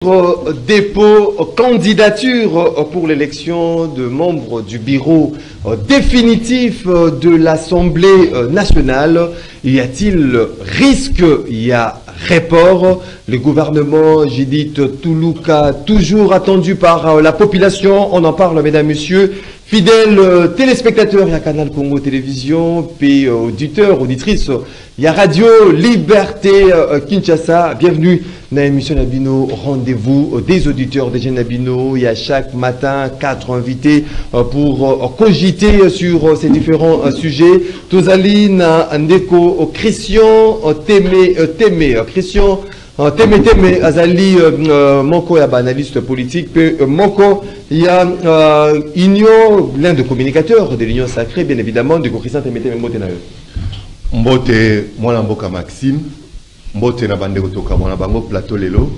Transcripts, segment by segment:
Dépôt candidature pour l'élection de membres du bureau définitif de l'Assemblée nationale. Y a-t-il risque? Il y a report. Le gouvernement Judith Toulouka, toujours attendu par la population. On en parle, mesdames, messieurs. Fidèles téléspectateurs, il y a Canal Congo Télévision, puis auditeurs, auditrices, il y a Radio Liberté Kinshasa. Bienvenue dans l'émission Nabino, rendez-vous des auditeurs des jeunes Nabino. Il y a chaque matin 4 invités pour cogiter sur ces différents sujets. Tozaline, Ndeko, Christian, Christian, Teme Azali, Moko y a analyste politique, puis Moko il y a Union, l'un des communicateurs de l'Union Sacrée, bien évidemment, de Christian Teme Mbote na yo. Mbote, moi Mboka Maxime, Mbote na bande kotoka moi na bango plateau lelo,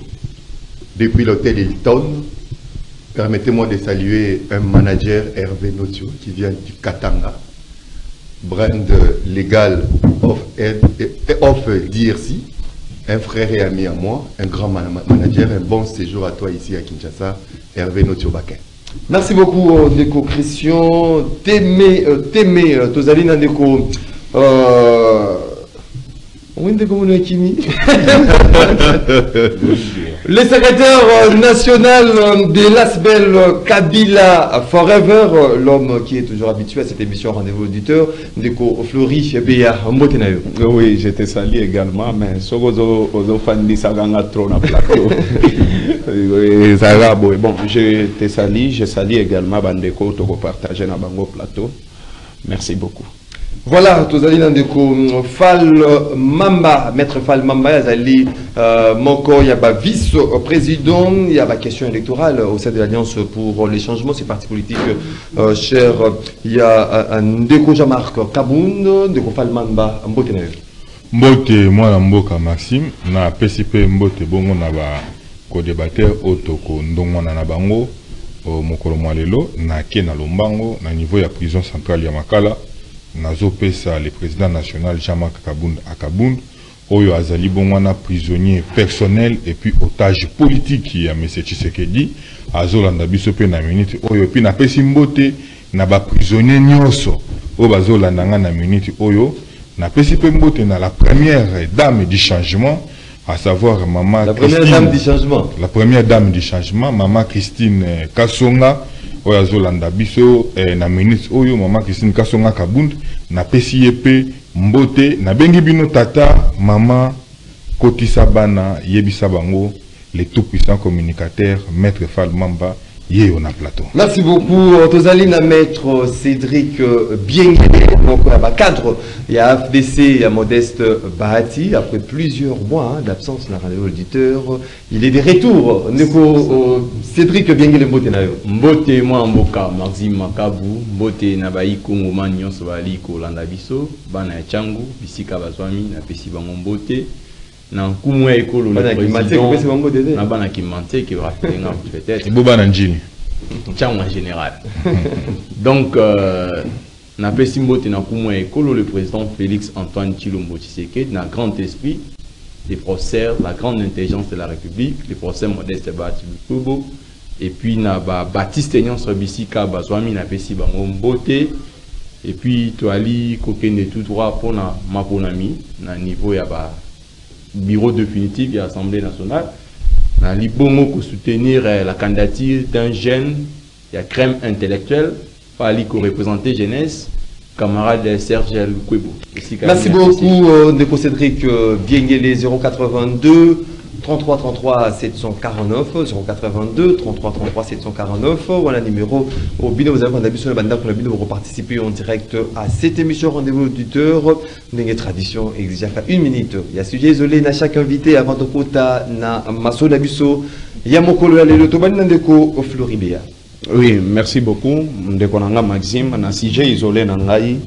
depuis l'hôtel Hilton. Permettez-moi de saluer un manager Hervé Notio qui vient du Katanga, brand légal of DRC. Un frère et ami à moi, un grand manager, un bon séjour à toi ici à Kinshasa, Hervé Notiobaké. Merci beaucoup, Ndeko Christian. Teme, Tozalina Ndeko. Le secrétaire national de l'ASBEL Kabila Forever, l'homme qui est toujours habitué à cette émission Rendez-vous auditeur, Ndeko Flori Béa Mbotenayo. Oui, je te salue également, mais ce que fan de Saganga trop na plateau. Bon, je te salue, je salue également Bandeko to partager na bango plateau. Merci beaucoup. Voilà, Tozali Ndeko Fall Mamba, maître Fall Mamba, Yazali Moko, il y a vice-président, il y a question électorale au sein de l'Alliance pour les changements, ces partis politiques chers. Il y a Ndeko Jamark Kaboun, Ndeko Fall Mamba, Mbote Nayo. Mbote, moi, Mboka Maxime, na PCP Mbote Bongo na ba co-débatteur Otoko Ndongo na bango, Mokolo Mwalelo, na ke na Lombango, na niveau ya prison centrale ya Makala. Nazopesa le président national Jean-Marc Kabound Akabound, Oyo Azali Bongwana prisonnier personnel et puis otage politique qui a M. Tshisekedi, Azolanda Bisope na minute, Oyo puis na pesi mbote na ba prisonnier nyonso, Oyo Bazolanda na minute, Oyo na pesi mbote na la première dame du changement, à savoir maman. La première dame du changement. La première dame du changement, maman Christine Kasonga. Oyo Zolanda biso na ministre Oyo maman Christine Kasonga Kabound na PCP mbote na bengi bino tata maman Kotisa Bana yebisa bango les tout puissants communicateurs maître Fall Mamba yé on a plateau. Merci beaucoup Tozali na maître Cédric Biengele, donc cadre il y a FDC, il y a Modeste Bahati après plusieurs mois d'absence na radio auditeur, il est de retour. Ndeko Cédric Biengele mbote na yo. Mbote moi Mboka Maxime Makabu, mbote na baiko ngoma nyonso bali ko landa biso, bana ya changu bisika bazwami na pesi bango mbote. Na kumwe ekolo le président na bana ki manté qui rappeler peut-être Boba Njini en général. Donc na pesi mbote na kumwe ekolo le président Félix Antoine Tshilombo Tshisekedi na grand esprit, les professeurs, la grande intelligence de la République, les professeurs Modeste Bahati Lukubo et puis na Baptiste Nyonso bisika bazwami na pesi bango mbote et puis toali kokende tout droit pour na maponami na niveau ya ba bureau définitif de l'Assemblée nationale. Nous allons soutenir la candidature d'un jeune, il y a crème intellectuelle, pas représenter jeunesse, camarade Serge Lukwebo. Merci beaucoup, Ndeko Cédric Biengele, 082 33 33 749, 082 33 33 749, voilà numéro au bino, vous avez un sur le banda pour le bino pour participer en direct à cette émission Rendez-vous auditeur. Une tradition exige à 1 minute. Il y a sujet isolé à chaque invité avant de kota na maso d'abiso. Il y a Mokolo le Toban Ndeko Floribéa. Oui, merci beaucoup. Ndeko Nanga Maxime, na sujet isolé nangai.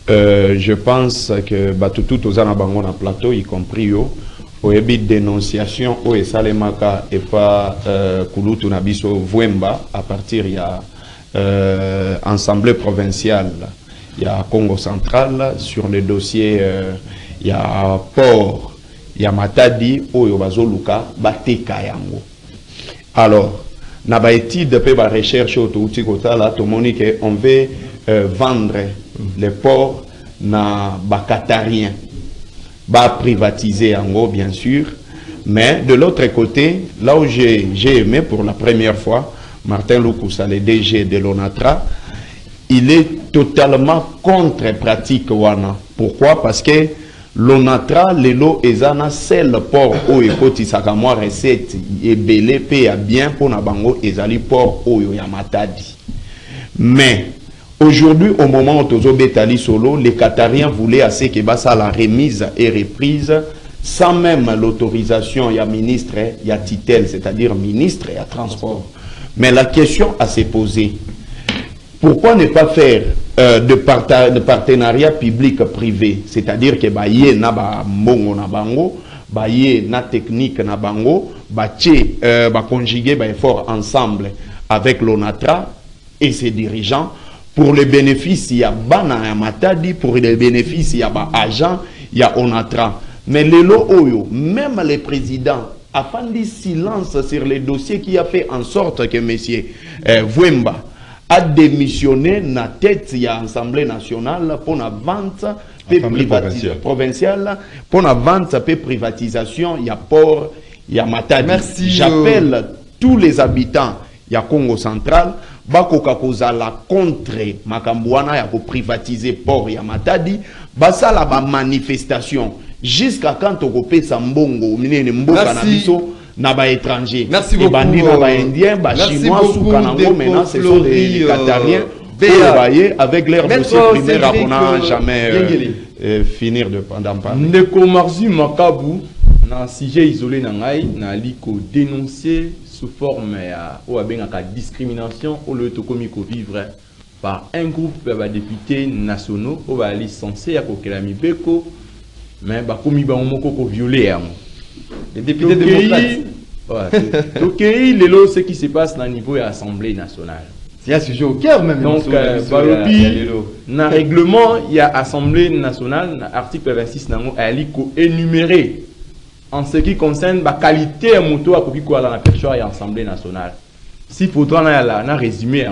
Je pense que batutu tozana bango na plateau y compris yo. Au début dénonciation au Salemaka et pas Kulutu Nabiso Vwemba à partir il y a assemblée provinciale, il y a Congo central sur le dossier, il y a Port, il y a Matadi au Yobazoluka Bateka Yango. Alors, na ba étude pe ba recherche autour là tout monde que on veut vendre les ports na ba qatarien, ba privatiser en gros bien sûr, mais de l'autre côté, là où j'ai aimé pour la première fois Martin Lukusa, le DG de l'ONATRA, il est totalement contre pratique wana. Pourquoi? Parce que l'ONATRA, lelo ezana seul port où ekoti sakamwa recette et belé pe bien pour na bango ezali port oyo ya Matadi. Mais aujourd'hui, au moment où tozo betali solo, les Qatariens voulaient assez que basa la remise et reprise sans même l'autorisation ya ministre ya titel, c'est-à-dire ministre ya transport. Mais la question à se poser, pourquoi ne pas faire de partenariat public-privé? C'est-à-dire que baye na ba mbongo na bango, baye na technique na bango, ba conjuguer ba effort ensemble avec l'ONATRA et ses dirigeants pour les bénéfices ya bana ya Matadi, pour les bénéfices ya ba agent ya ONATRA. Mais lelo oyo, même les présidents afin de silence sur les dossiers qui a fait en sorte que M. Vwemba a démissionné na tête de l'Assemblée nationale pour la vente provinciale, pour la vente et privatisation, il y a port, il y a Matadi. J'appelle tous les habitants du Congo central, bakoka kozala contre Makambouana ya ko privatiser port ya Matadi, basa la ba manifestation. Jusqu'à quand on peut s'ambongo, minene mboka na biso na ba étranger. Merci beaucoup. Bandi na ba indien, ba chinois sous Kanango, maintenant ce sont les Qatariens. Avec leur dossier primaire, on n'a jamais finir de pendant parler. Ndeko Marzu Makabu, na sujet isolé na ngai, na liko dénoncer sous forme de discrimination au lieu de vivre par un groupe de députés nationaux qui va licencier à Kokelami Beko. Mais comme ils ont violé les députés démocrates. Donc, ce qui se passe au niveau de l'Assemblée nationale. C'est un sujet au cœur même. Donc, dans le règlement, il y a Assemblée nationale, article 26, il y a énuméré en ce qui concerne la qualité de moto à la personne et l'Assemblée nationale. S'il faudra un résumé,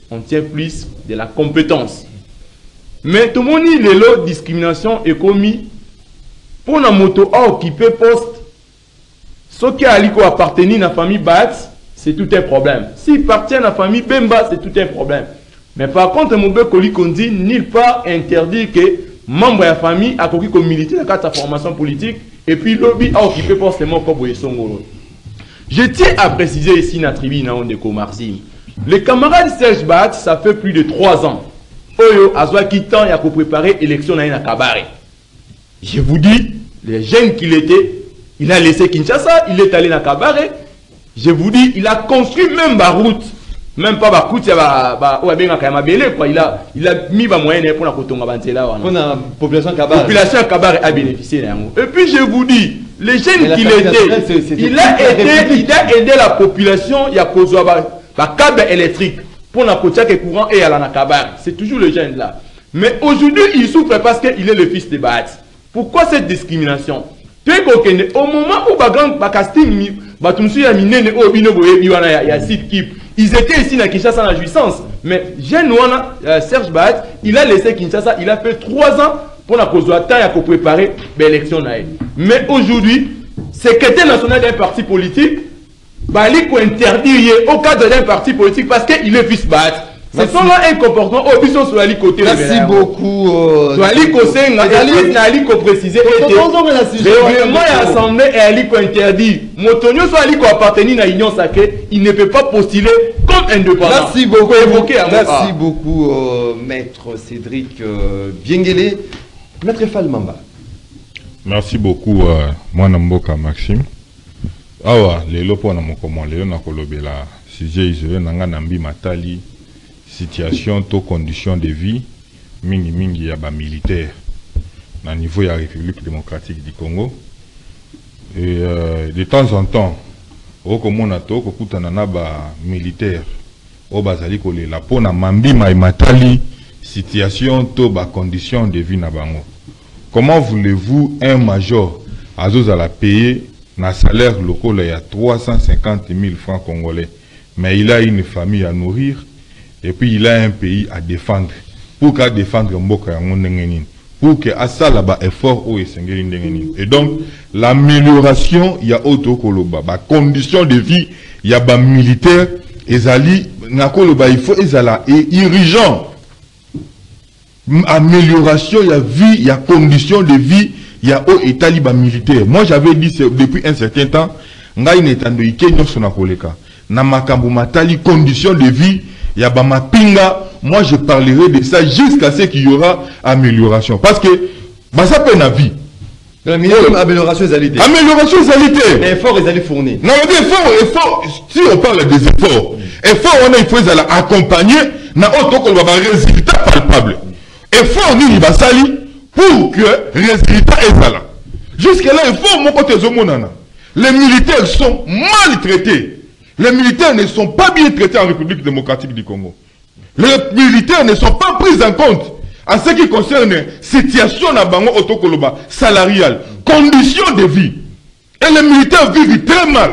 on tient plus de la compétence. Mais tout le monde dit que la discrimination est commise. Pour la moto à occuper poste, ce qui appartient à la famille Bat, c'est tout un problème. S'il appartient à la famille Bemba, c'est tout un problème. Mais par contre, mon bécoli dit nulle part interdit que membre de la famille a comme militaire dans sa formation politique et puis lobby a occupé poste seulement comme Songolo. Je tiens à préciser ici dans la tribune de Komarsim. Les camarades Serge Bat, ça fait plus de 3 ans. Oyo Azwa Kitan a préparé l'élection dans Kabare. Je vous dis, les jeunes qu'il était, il a laissé Kinshasa, il est allé dans Kabare. Je vous dis, il a construit même ma route. Même pas ma route, il a mis ma moyenne pour la Kotonga Bantela. Pour la population Kabare. La population Kabare a bénéficié. Et puis je vous dis, les jeunes qu'il était, il a aidé la population, il y a causé un câble électrique pour la Kotiak courant et à la Kabare. C'est toujours le jeune là. Mais aujourd'hui, il souffre parce qu'il est le fils de Baat. Pourquoi cette discrimination? Au moment où ils étaient ici à Kinshasa en jouissance. Mais Serge Baat, il a laissé Kinshasa, il a fait 3 ans pour la cause de temps pour préparer l'élection. Mais aujourd'hui, secrétaire national d'un parti politique, il faut interdire au cadre d'un parti politique parce qu'il est fils Baat. C'est seulement un comportement au biso sur la côté. Merci beaucoup. Sur la préciser. Règlement et assemblée et Aliko interdit. Motonio soit Aliko appartenir à l'Union sacrée, il ne peut pas postuler comme indépendant. Merci beaucoup. Merci beaucoup, maître Cédric Biengele. Maître Falmamba. Merci beaucoup, moi Namboka Maxime. Awa, les lopons na mokomo, les na kolobela, sujet isolé nanga nambi matali. Situation, to conditions de vie, mingi ya ba militaire na niveau ya République démocratique du Congo. Et de temps en temps, au komona to kokutana na ba militaire o bazali kolela pona mambi mai matali situation to ba conditions de vie na bango. Comment voulez-vous un major azozala payer na salaire local il y a 350 000 francs congolais. Mais il a une famille à nourrir et puis il a un pays à défendre. Pour qu'à défendre Mboka yango ndenge nini. Pour que à ça là-bas effort ou esengeli ndenge nini. Et donc l'amélioration il y a auto koloba, ba conditions de vie, il y a ba militaire ezali na koloba il faut ezala et urgent. Amélioration, il y a vie, il y a conditions de vie, il y a au état libre militaire. Moi j'avais dit depuis un certain temps, ngai netando ikenyo sona koleka. Na makambu matali conditions de vie, il y a ba mapinga. Moi je parlerai de ça jusqu'à ce qu'il y aura amélioration. Parce que bah ça peut na vie. Amélioration des alités. Amélioration des alités. Mais effort ils allaient fournir. Non, mais effort, si on parle des efforts, effort on a il faut accompagner na auto ko ba résultat palpable. Effort ni va sali pour que résultat est là. Jusque là il faut mon côté zomonana. Les militaires sont maltraités. Les militaires ne sont pas bien traités en République démocratique du Congo. Les militaires ne sont pas pris en compte en ce qui concerne situation na bango autokoloba salariale, conditions de vie. Et les militaires vivent très mal.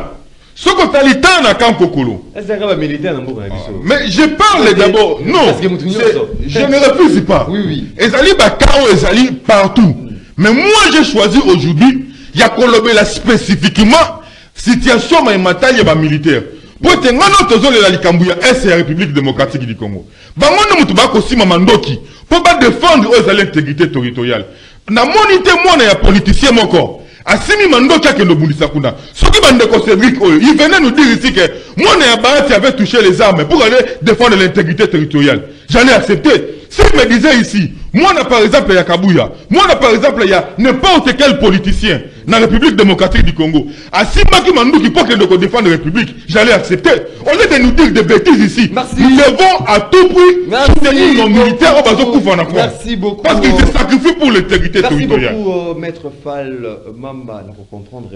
Ce que tu as l'état na Kankokolo. Mais je parle d'abord. Non, je ne refuse pas. Oui. Ezali bakao, ezali partout. Mais moi j'ai choisi aujourd'hui, il y a Kolobela spécifiquement situation maïmatali ba militaire. Pour te ngano tozole la likambuya est la République démocratique du Congo. Bangono mutuba kosima mandoki pour pas défendre l'intégrité territoriale. Na monité moi na ya politicien moko. Asimi mandoki a kendo bundisa kuna. Soki bandeko Cédric il venait nous dire ici que moi na ya Bahati avait touché les armes pour aller défendre l'intégrité territoriale. J'allais accepter. S'il me disait ici, moi par exemple il y a Kabouya, moi par exemple il y a n'importe quel politicien dans la République démocratique du Congo, à Simaki Mandou qui peut défendre la République, j'allais accepter. Au lieu de nous dire des bêtises ici, nous devons à tout prix soutenir nos militaires au bateau pour faire. Merci beaucoup. Parce qu'ils se sacrifient pour l'intégrité territoriale. Merci beaucoup, Maître Fall Mamba. Pour comprendre,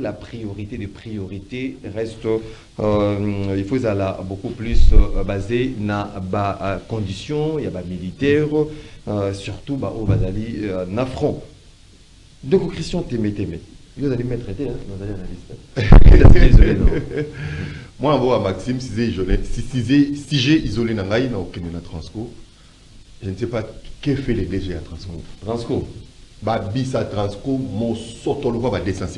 la priorité des priorités reste, il faut aller beaucoup plus basé na ba conditions, il y a ba militaire, surtout ba au bazali na front. Donc Christian Témé. Vous allez mettre traité, hein, vous allez analyser. Désolé, non. Moi, en à Maxime, si j'ai isolé Nangaï, na Transco, je ne sais pas que fait les DG à Transco. Transco. Bah, bis à Transco, mon soto le va descendre.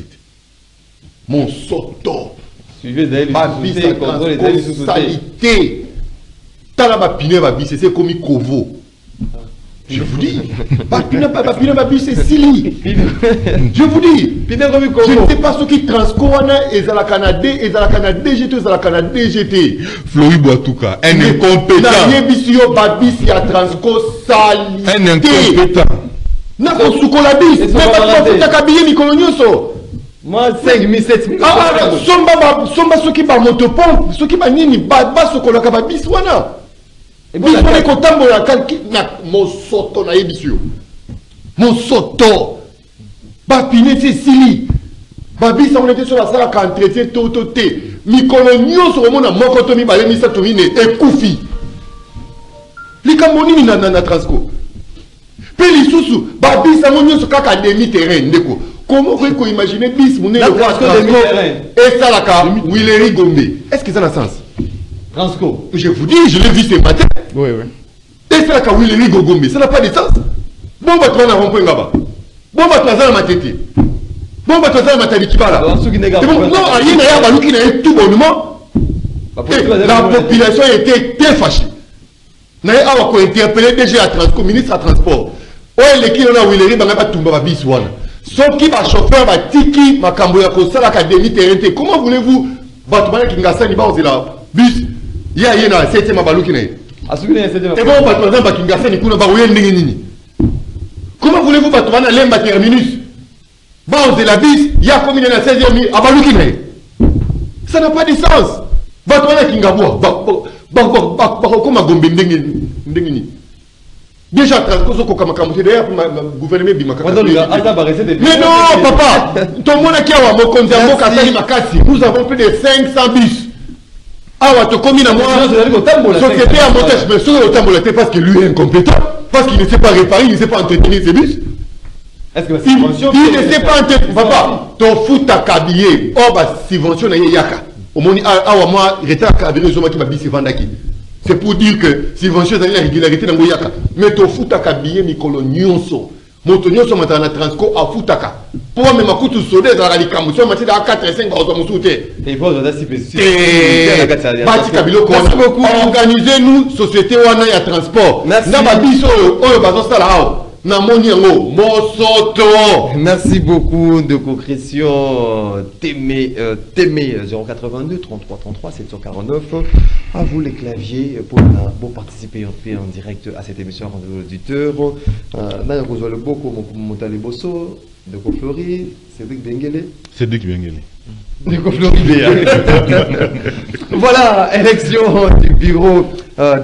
Mon soto. Suivez d'ailleurs bis à Transco, salité. T'as la piné, c'est comme Kovo. Je vous dis, c'est Sili. Je vous dis, je ne sais pas ce qui transcorana et à la Canada, et à la Canada DGT, et à la Canada DGT. Flori Boatouka, un incompétent. Un incompétent. Na kosukola bis, mais pas de kabiller mikolonyoso. Moi 5 000 7 000. Ah, somba soki ba motopompe, soki ba nini ba sokola ka ba bis wana. Et puis, on est content de la Mosoto na ebisio. Mosoto. Bapiné, c'est Sili. Babi, ça on était sur la salle à entretien tototé. Mikolonio sur le monde à Mokotomi, Balemisa Tomine et Koufi. Les Camonini na Transco. Peli Soussou, Babi, ça on est sur Kaka demi-terrain. Comment vous pouvez imaginer bis, mon nez, le Transco et Salaka, Willery Gombe. Est-ce que ça a un sens? Transco. Je vous dis, je l'ai vu ce matin. Oui. Et c'est là qu'il est Gogombe. Ça n'a pas de sens. Bon, bah, tu vas en point là-bas. Bon, bah, tu vas en matete. Bon, bah, tu vas en matabikibala. Non, il y a tout bonnement. La population était très fâchée. Il y a interpellé déjà à Transco, ministre à transport. Oh, les qui ont Willery, bah, pas tout le bis. Sauf qui va chauffeur, va tiki, ma camboya, ça l'académie terrain. Comment voulez-vous, bah, tu vas qui ngasa ni ba là. Bus, il y a une 7e abalouki. Et bon, patron, Bakingasa, Nikuna, Baouyen, Nini. Comment voulez-vous, patron, l'emba terminus? Bon, c'est la bis, il y a combien de 16e abalouki. Ça n'a pas de sens. Patron, Kingaboua, Bakoma Gombe, Ndengini. Déjà, Transcoso, Kokamakamouté, d'ailleurs, gouvernement Bimaka. Mais non, papa, ton monde qui a Mokonzambo, Kasali Makasi, nous avons plus de 500 bus. Ah ouais, tu commis à moi, société à montage, mais sur le temps parce que lui est incompétent, parce qu'il ne sait pas réparer, il ne sait pas entretenir ses bus. Est-ce que la subvention... Il ne sait pas en tête. Papa, ton foot à kabillé. Oh, bah, subvention na yaka. Au moins, moi, retard kabillé, qui m'a dit vendaki. C'est pour dire que subvention c'est la régularité dans yaka. Mais ton foot à kabillé, Mikolo Nyonso. Moto Nyonso maintenant transco à footaka. Pour moi, même à coup de soder dans la licamu. Sur ma à 4 et 5 ans, on souhaité. Et vous, on a si peu. Merci Kabilo. Merci beaucoup. Organisez-nous, société wana ya transport. Merci. Merci beaucoup de concrétion. Témé 082 33 33 749. À vous les claviers pour participer en direct à cette émission de l'auditeur. D'ailleurs, vous avez beaucoup mon Bosso de Koflori, Cédric Bengele. Cédric Bengele. De Koflori Béa. Voilà, élection du bureau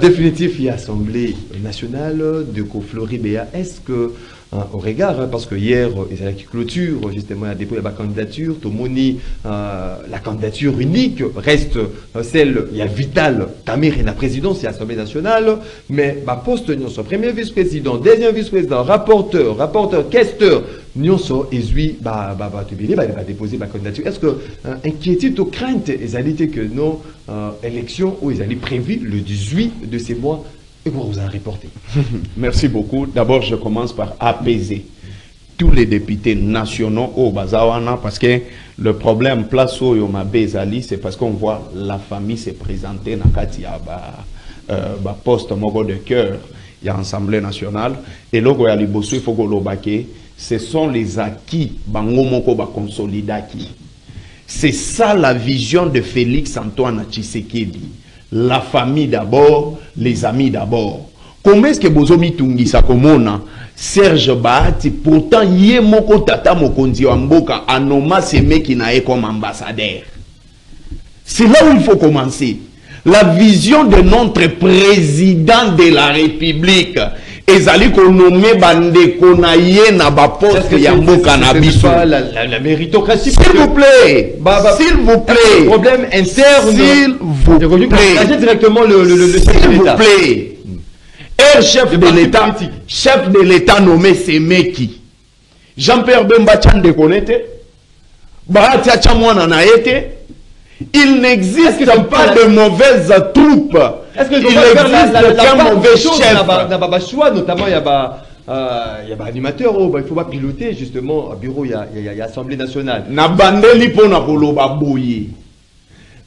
définitif et Assemblée nationale de Koflori Béa. Est-ce que, au regard, parce que hier, il y a la clôture, justement, il y a dépôt de la candidature, Tomoni, la candidature unique reste celle, il y a Vital Tamir et la présidence et l'Assemblée nationale, mais ma poste, son premier vice-président, deuxième vice-président, rapporteur, questeur, Nyonso et lui, va déposer ma candidature. Est-ce que inquiétude ou crainte, ils allaient que nos élections où ils allaient prévues le 18 de ces mois et qu'on vous a reporté? Merci beaucoup. D'abord, je commence par apaiser tous les députés nationaux au Bazawana parce que le problème place où Yoma Bezali, c'est parce qu'on voit la famille se présenter dans Katia poste mogo de cœur, il y a Assemblée nationale et là il y a les il faut que l'obake. Ce sont les acquis Bangomoko Bakonsolidaki. C'est ça la vision de Félix Antoine Tshisekedi. La famille d'abord, les amis d'abord. Comment est-ce que Bozomi Tungisa Komona, Serge Bahati, pourtant Yemoko Tata Mokonzi Wamboka, Anoma Seme qui n'a comme ambassadeur. C'est là où il faut commencer. La vision de notre président de la République. Ezali ko nommé bande konaye na ba poste ya mboka na biso la méritocratie. S'il vous plaît, s'il vous plaît, problème interne, s'il vous plaît, directement le s'il vous plaît. Un chef de l'État nommé Semeki. Jean-Pierre Bemba Tchande Konete, Baratia Chamwana Naete. Il n'existe pas de mauvaises troupes. Est-ce que il existe qu'un mauvais chef? Choix, notamment, il y a un animateur, il faut pas piloter justement au bureau, il y a Assemblée nationale.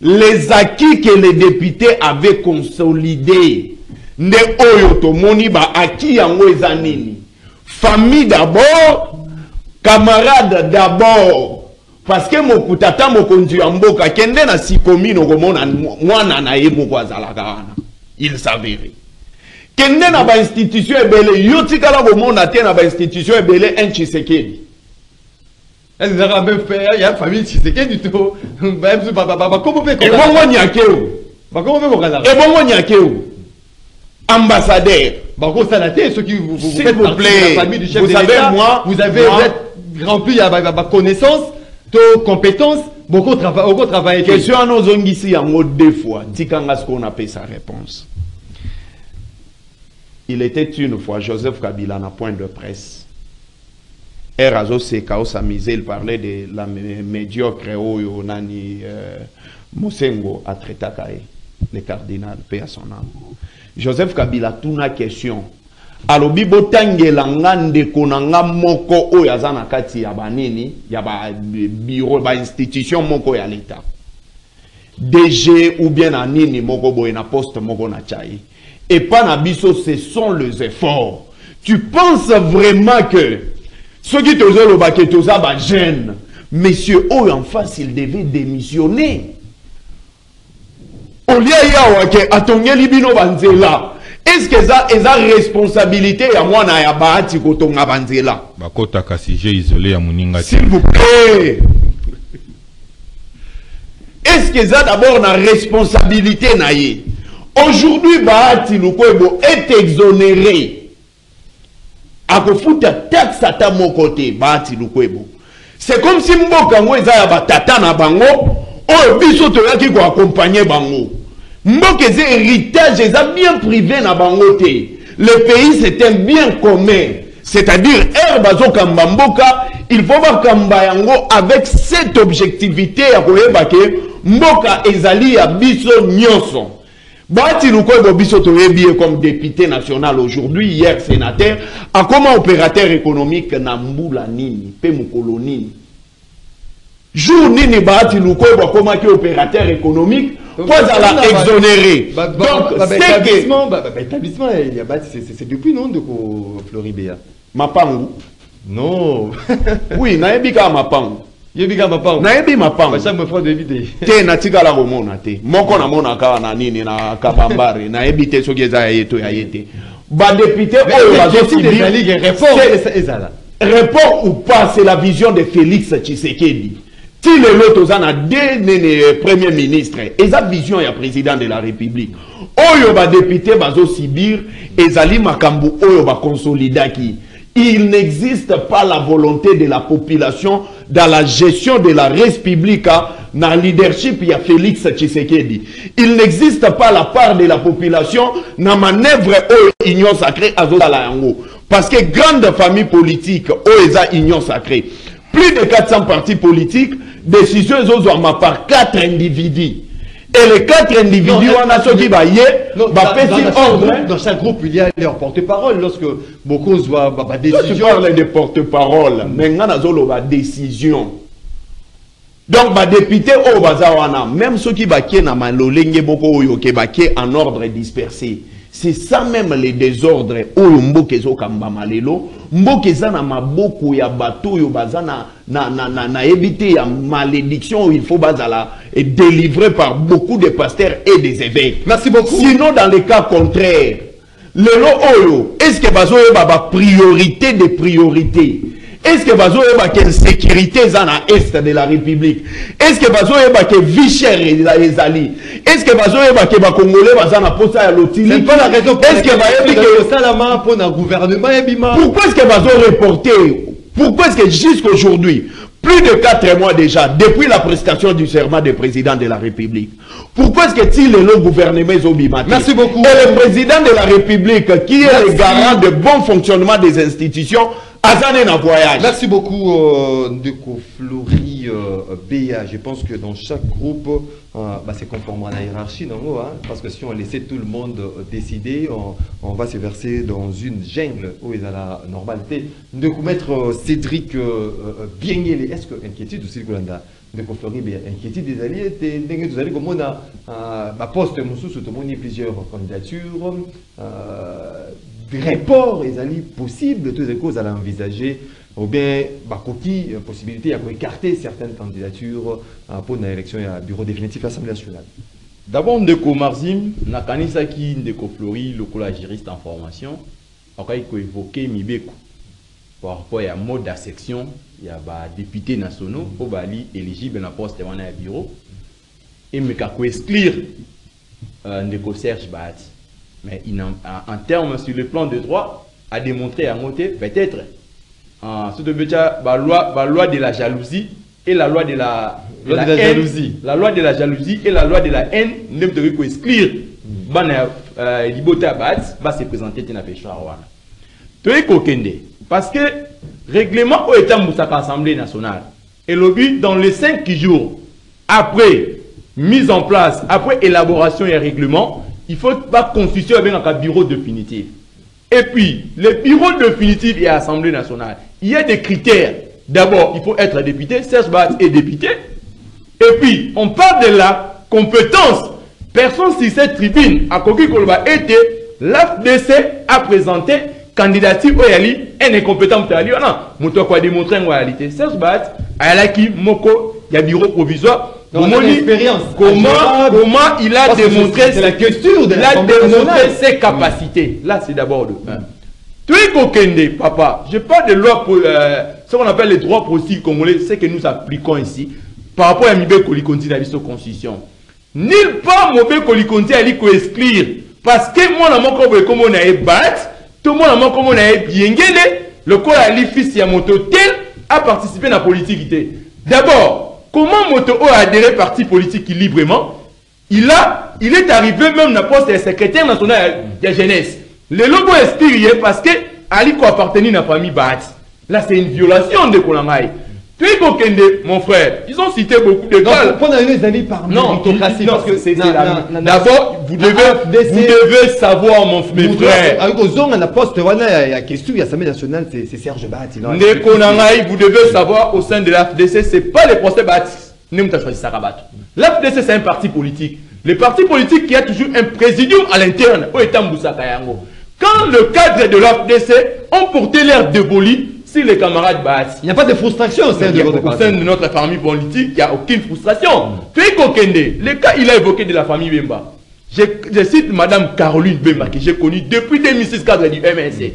Les acquis que les députés avaient consolidés, ne oyotomoni ba acquis yango ezanini. Famille d'abord, camarades d'abord. Parce que mon tata mokonzi mboka kende na sikomi no komona mwana na ye moko azalaka wana. Il s'avérait. Kende na ba institution ebele yotikala komona te na ba institution ebele un Tshisekedi. Elle nous a même fait, il y a famille Tshisekedi du tout. Comment fait et bon nyakeo. Comment fait qu'on a? Et bon nyakeo. Ambassadeur. Ceux qui vous faites partie de la famille du chef de l'État, vous avez rempli ma connaissance. Compétences, beaucoup de travail. Question à nos ici en mode deux fois. Tikanga ce qu'on appelle sa réponse. Il était une fois Joseph Kabila à point de presse. Erazo Sekao s'amusait, il parlait de la médiocre Oyo Nani Mosengo à Tretakae, le cardinal, paix à son âme. Joseph Kabila tourne la question. Alobi botangela ngande konanga moko oyo azana kati ya banini ya ba bureau ba institution moko ya l'État. DG ou bien anini moko boye na poste moko na chai. Et pas na biso, ce sont les efforts. Tu penses vraiment que ceux qui te le baké toza ba gêne, monsieur oyo en face il devait démissionner. Olia ya wake atongeli bino banzela. Est-ce que ça est la responsabilité à moi na ya bahati kotonga banzela? Bakota kasije isolé à Muninga. S'il vous plaît. Est-ce que ça d'abord la responsabilité na ye? Aujourd'hui bahati Lukwebo est exonéré. A kofuta taxe à ta mon côté bahati Lukwebo. C'est comme si mboka ngo eza ya batata na bango, o biso to yaki ko accompagner bango. Mboka héritage est bien privé na bangote. Le pays c'est un bien commun. C'est-à-dire, Bazo Kambamboka, il faut voir Kambayango avec cette objectivité à Koyebake, Mboka Ezali à Biso Nyonson. Bati Lukoy Bobiso Toyebi comme député national aujourd'hui, hier sénateur, à comment opérateur économique Namboula Nini, Pemukolo Nini. Jour Nini Bati Lukoy comment opérateur économique, quoi à la exonérer. Donc, l'établissement, c'est depuis non de Floribéa. Mapangu. Non. Oui, Naebika Mapangu. Yebika Mapangu. Naebi Mapangu. Ça me fera de vidéo. Te natika la romona te. Moko na mona ka na nini na kabambare. Naebi te soki eza yeto ya yete. Ba député oyo bazo subir report ou pas, c'est la vision de Félix Tshisekedi. Si le lot ozana deux premier ministre, eza vision ya président de la République. Oyo ba député bazo subir ezali makambu oyo ba consolidaki. Il n'existe pas la volonté de la population dans la gestion de la République, dans le leadership, il y a Félix Tshisekedi. Il n'existe pas la part de la population dans la manœuvre où l'union sacrée à Zolayango. Parce que grande famille politique, où est la union sacrée. Plus de 400 partis politiques, décisions sont par 4 individus. Et les 4 individus, on a ceux qui dans chaque groupe, il y a leur porte-parole. Lorsque beaucoup voient décision. Tu parles de porte-parole, mais on a décision. Donc, les députés, même ceux qui sont en ordre dispersé, c'est ça même les désordres. Mbokeza na maboko ya bato yo bazana na éviter ya malédiction, il faut bazala et délivré par beaucoup de pasteurs et des évêques. Merci beaucoup. Sinon dans les cas contraires, le oyo, est-ce que bazo yo ba priorité des priorités? Est-ce que bazo yo ba quelle sécurité zana est de la République? Est-ce que bazo yo ba que vie chère ezali? Est-ce que bazo yo ba que ba congolais bazana posa ya lotili? C'est pas la raison pour est-ce que ba salama pour un gouvernement ebima? Pourquoi est-ce que bazo reporté? Pourquoi est-ce que jusqu'aujourd'hui, plus de 4 mois déjà, depuis la prestation du serment du président de la République, pourquoi est-ce que il est le gouvernement Zobimati? Merci beaucoup. Et le président de la République, qui est le garant de bon fonctionnement des institutions, Azane en voyage. Merci beaucoup, Ndeko Flori Béa. Je pense que dans chaque groupe, c'est conforme à la hiérarchie, non, parce que si on laissait tout le monde décider, on va se verser dans une jungle où il y a la normalité. Ndeko Maître Cédric Biengele, est-ce que inquiétude aussi, Ndeko Flori Béa, inquiétude des alliés, vous allez comme on a poste, tout le monde, plusieurs candidatures. Report est possible, toutes les causes à l'envisager, ou bien possibilité d'écarter certaines candidatures pour une élection à bureau définitif à l'Assemblée nationale. D'abord, Ndeko Marzim, Nakanisa qui Ndeko Flori, le collagiriste en formation, il faut évoquer Mibeko. Par rapport à mode d'acception, il y a des députés nationaux qui sont éligibles à poste à bureau. Et il faut exclure Ndeko Serge Bahati. Mais en termes sur le plan de droit, a démontré à monter peut-être la loi de la jalousie et la loi de la jalousie. La loi de la jalousie et la loi de la haine ne devrait pas exclure. Libota Bat va se présenter dans le parce que règlement au État Moussaka Assemblée nationale et le but dans les 5 jours après mise en place, après élaboration et règlement, il faut pas constituer avec un bureau définitif. Et puis, le bureau définitif et l'Assemblée nationale, il y a des critères. D'abord, il faut être député, Serge Bahati est député. Et puis, on parle de la compétence. Personne sur cette tribune, à Koki Kolba, était l'AFDC a présenté candidature au Yali, elle est compétente pour Yali. Non, Mouto quoi démontrer en réalité. Serge Bahati, Ayalaki, Moko, il y a bureau provisoire. Comment il a démontré ses capacités. Là, c'est d'abord le 1. Tu es Kokende, papa. Je parle de loi pour ce qu'on appelle les droits politiques congolais, c'est que nous appliquons ici par rapport à Mibé Kolikonti dans la constitution. Nulle part Mibé Kolikonti a dit qu'on exclure. Parce que moi, comme on a battu, tout le monde comme on a bien le corps à fils Yamoto tel a participé à la politique. D'abord, comment Moto a adhéré parti politique librement? Il est arrivé même dans le poste de secrétaire national de la jeunesse. Le logo est spirituel parce que aliko appartenir à la famille Bahati. Là, c'est une violation de Kolangaï. Tu es Kokende, mon frère, ils ont cité beaucoup de cas. Pour les années par méritocratie, parce que c'est d'abord, vous devez savoir, mon frère. Avec Ozon, la poste, il y a question, il y a l'Assemblée nationale, c'est Serge Bahati. Vous devez savoir, au sein de l'AFDC, ce n'est pas les procès Bahati. L'AFDC, c'est un parti politique. Le parti politique qui a toujours un présidium à l'interne, quand le cadre de l'AFDC ont porté l'air démoli, si les camarades Bahati. Il n'y a pas de frustration au sein de notre famille politique, il n'y a aucune frustration. Tu es Kokende, le cas il a évoqué de la famille Bemba. Je cite Madame Caroline Bemba, que j'ai connue depuis 2006, cadre du MNC.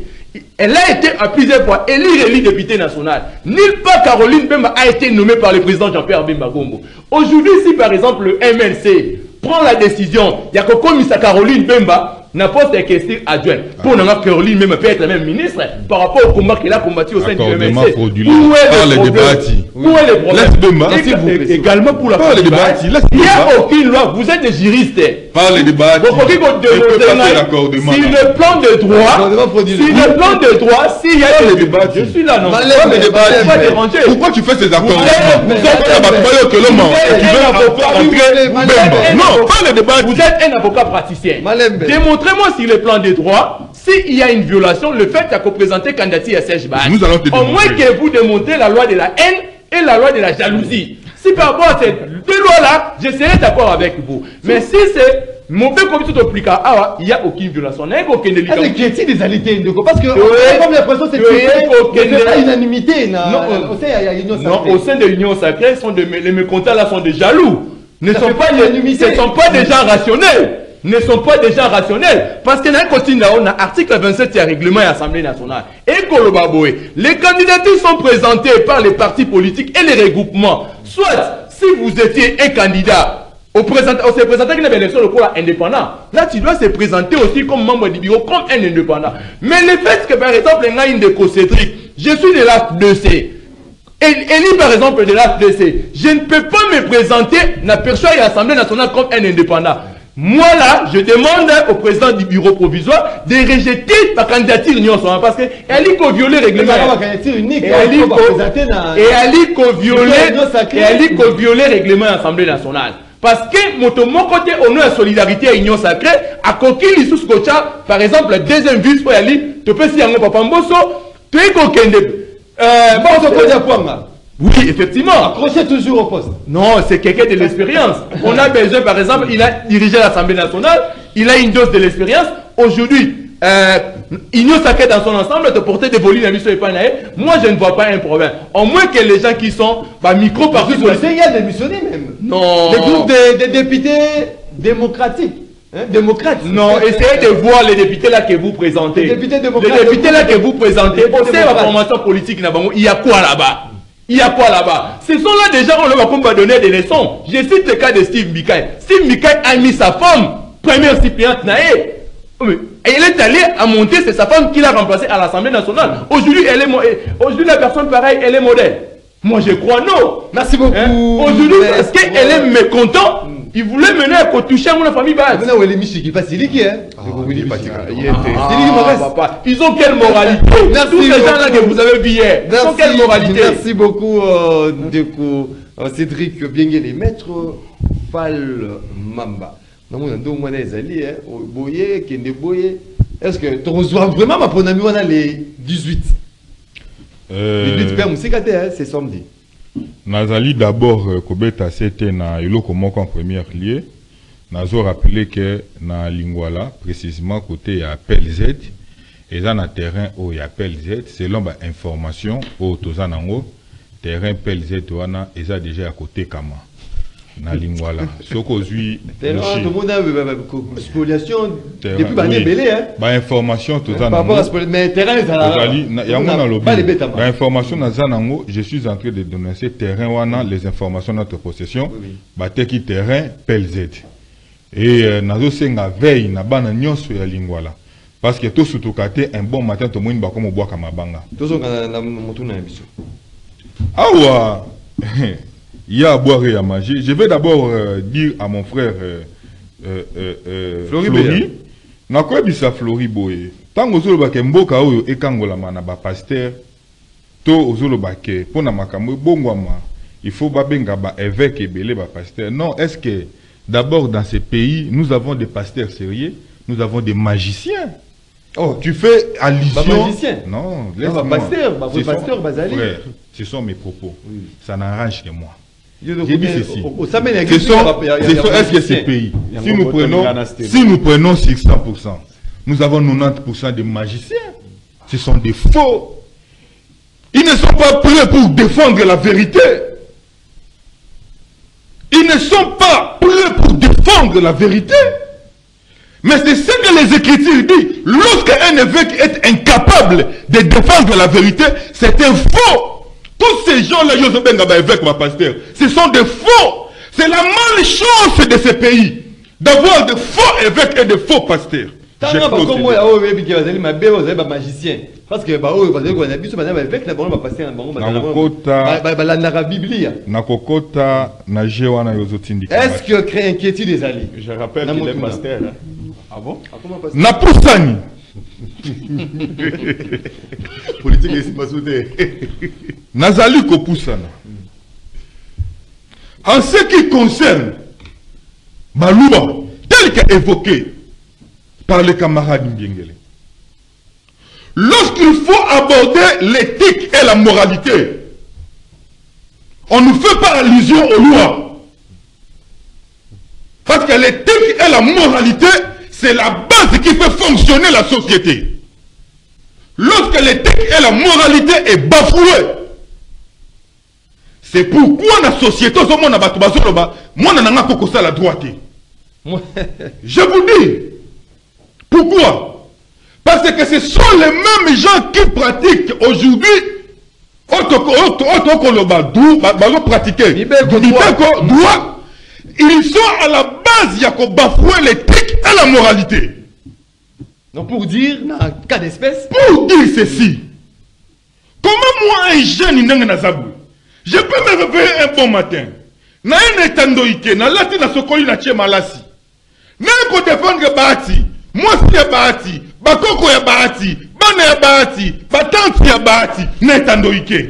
Elle a été à plusieurs fois élue députée nationale. Nulle part Caroline Bemba a été nommée par le président Jean-Pierre Bemba Gombo. Aujourd'hui, si par exemple le MNC prend la décision, il y a que comme Caroline Bemba, n'importe quelle question adjointe. Pour nous, Caroline même peut être la même ministre par rapport au combat qu'elle a combattu au sein du MNC. Où est le problème? Également pour la famille Bahati. Il n'y a aucune loi. Vous êtes des juristes. Parlez de Bahati. Si le plan de droit, s'il y a des débats, je suis là, non. Pourquoi tu fais ces accords? Vous êtes un avocat praticien. Montrez-moi sur le plan des droits, s'il y a une violation, le fait qu'il y présenter candidature à Serge Bahati. Au moins que vous démontrez la loi de la haine et la loi de la jalousie. Si par rapport à ces deux lois-là, je serai d'accord avec vous. Mais si c'est mauvais comme tout appliqué, il n'y a aucune violation. Est-ce qu'il y a des alités? Parce que comme l'impression c'est pas unanimité. Non, au sein de l'Union sacrée, les mécontents là sont des jaloux. Ce ne sont pas des gens rationnels. Ne sont pas des gens rationnels. Parce que dans l'article 27 du règlement de l'Assemblée nationale. Et Kolobaboé, les candidatures sont présentées par les partis politiques et les regroupements. Soit, si vous étiez un candidat, on s'est présenté avec une élection de quoi indépendant. Là, tu dois se présenter aussi comme membre du bureau, comme un indépendant. Mais le fait que, par exemple, il y a une déco Cédric, je suis de l'AFDC. Élu par exemple de l'AFDC, je ne peux pas me présenter dans l'Assemblée nationale comme un indépendant. Moi là, je demande au président du bureau provisoire de rejeter la candidature union parce que elle a violé le règlement. Et elle a violé le règlement de l'Assemblée nationale. Parce que mon côté au nom de solidarité à l'union sacrée, à Kokili sous Skocha, par exemple, le deuxième vice pour Ali, tu peux si un papa Mbosso, tu es Kokende. Oui, effectivement. Accroché toujours au poste. Non, c'est quelqu'un de l'expérience. On a besoin, par exemple, il a dirigé l'Assemblée nationale, il a une dose de l'expérience. Aujourd'hui, Union sacrée dans son ensemble, de porter des volumes à mission et moi je ne vois pas un problème. Au moins que les gens qui sont micro-partis politiques. Il y a démissionné même. Non. Les groupes de députés démocratiques. Démocrates. Non, essayez de voir les députés là que vous présentez. Les députés là que vous présentez. Au sein de la formation politique, il y a quoi là-bas? Il y a quoi là-bas? Ce sont là des gens, on leur va donner des leçons. Je cite le cas de Steve Mikaï. Steve Mikaï a mis sa femme, première suppléante Naé. Et elle est allée à monter, c'est sa femme qui l'a remplacée à l'Assemblée nationale. Aujourd'hui, la personne pareille, elle est modèle. Moi, je crois non. Merci beaucoup. Aujourd'hui, parce qu'elle est mécontente, il voulait mener à toucher à mon famille base. Maintenant, elle est Michi qui passe Siliki, hein. Ils ont quelle moralité? Tous ces gens-là que vous avez vu hier, ils ont quelle moralité? Merci beaucoup, Cédric Biengele, maître Fal Mamba. Est-ce que tu reçois vraiment ma bonne amie les 18? Les 18 pères Moussikate, c'est samedi. Nazali d'abord Kobeta c'était na eloko moko en première lieu. Nazo rappelé que na Lingwala précisément côté à PLZ et dans un terrain où il y a PLZ selon ba information au tozanango terrain PLZ wana et ça déjà à côté Kama. Na Lingwala. Soko zui tout le monde a spoliation depuis bané belé hein. Ba information tout ça. Mais terrain ça ba information na zanango, je suis en train de donner ces terrains wana les informations dans notre possession. Ba teki terrain PLZ. Et nazo senga veille na bana nyonso ya Lingwala. Parce que tout surtout katé un bon matin to moine ba comme bois kamabanga. Tout na motuna biso. Awa. Il y a à boire et à manger. Je vais d'abord dire à mon frère Flori nakoyebisa Flori boye tango ozoloba ke mboka oyo ekangolama na bapasteur to ozoloba ke mpona makambo ebongwama il faut babenga évêque ebele bapasteur. Non, est-ce que d'abord dans ces pays nous avons des pasteurs sérieux, nous avons des magiciens? Oh, tu fais allusion. Magicien. Non, laisse-moi. Pasteur, frère, ce sont mes propos. Oui. Ça n'arrange que moi. J'ai dit ceci. Est-ce que ces pays, si nous prenons 600%, nous avons 90% de magiciens. Ce sont des faux. Ils ne sont pas prêts pour défendre la vérité. Ils ne sont pas prêts pour défendre la vérité. Mais c'est ce que les Écritures disent. Lorsqu'un évêque est incapable de défendre la vérité, c'est un faux. Tous ces gens-là, évêque ou pasteur, ce sont des faux. C'est la malchance de ces pays d'avoir de faux évêques et de faux pasteurs. Parce que est-ce que crée inquiétude des alliés? Je rappelle qu'il est pasteur. Ah bon? Napoussani. Politique et Nazali Kopoussana. En ce qui concerne Baloua, tel qu'évoqué par le camarade Mbiengele, lorsqu'il faut aborder l'éthique et la moralité, on ne fait pas allusion aux lois. Parce que l'éthique et la moralité, c'est la base qui fait fonctionner la société. Lorsque l'éthique et la moralité est bafouée, c'est pourquoi la société, la droite. Je vous dis, pourquoi? Parce que ce sont les mêmes gens qui pratiquent aujourd'hui, ils sont à la base, il y a qu'on bafouer l'éthique et la moralité. Donc pour dire, dans un cas d'espèce, pour dire ceci, comment moi un jeune, je peux me réveiller un bon matin, na un étandoïke, na lati na sokoli na tche malasi, na ko défendre baati, moi si ya baati, bakoko ya baati, bana ya baati, batanti ya baati, na étandoïke.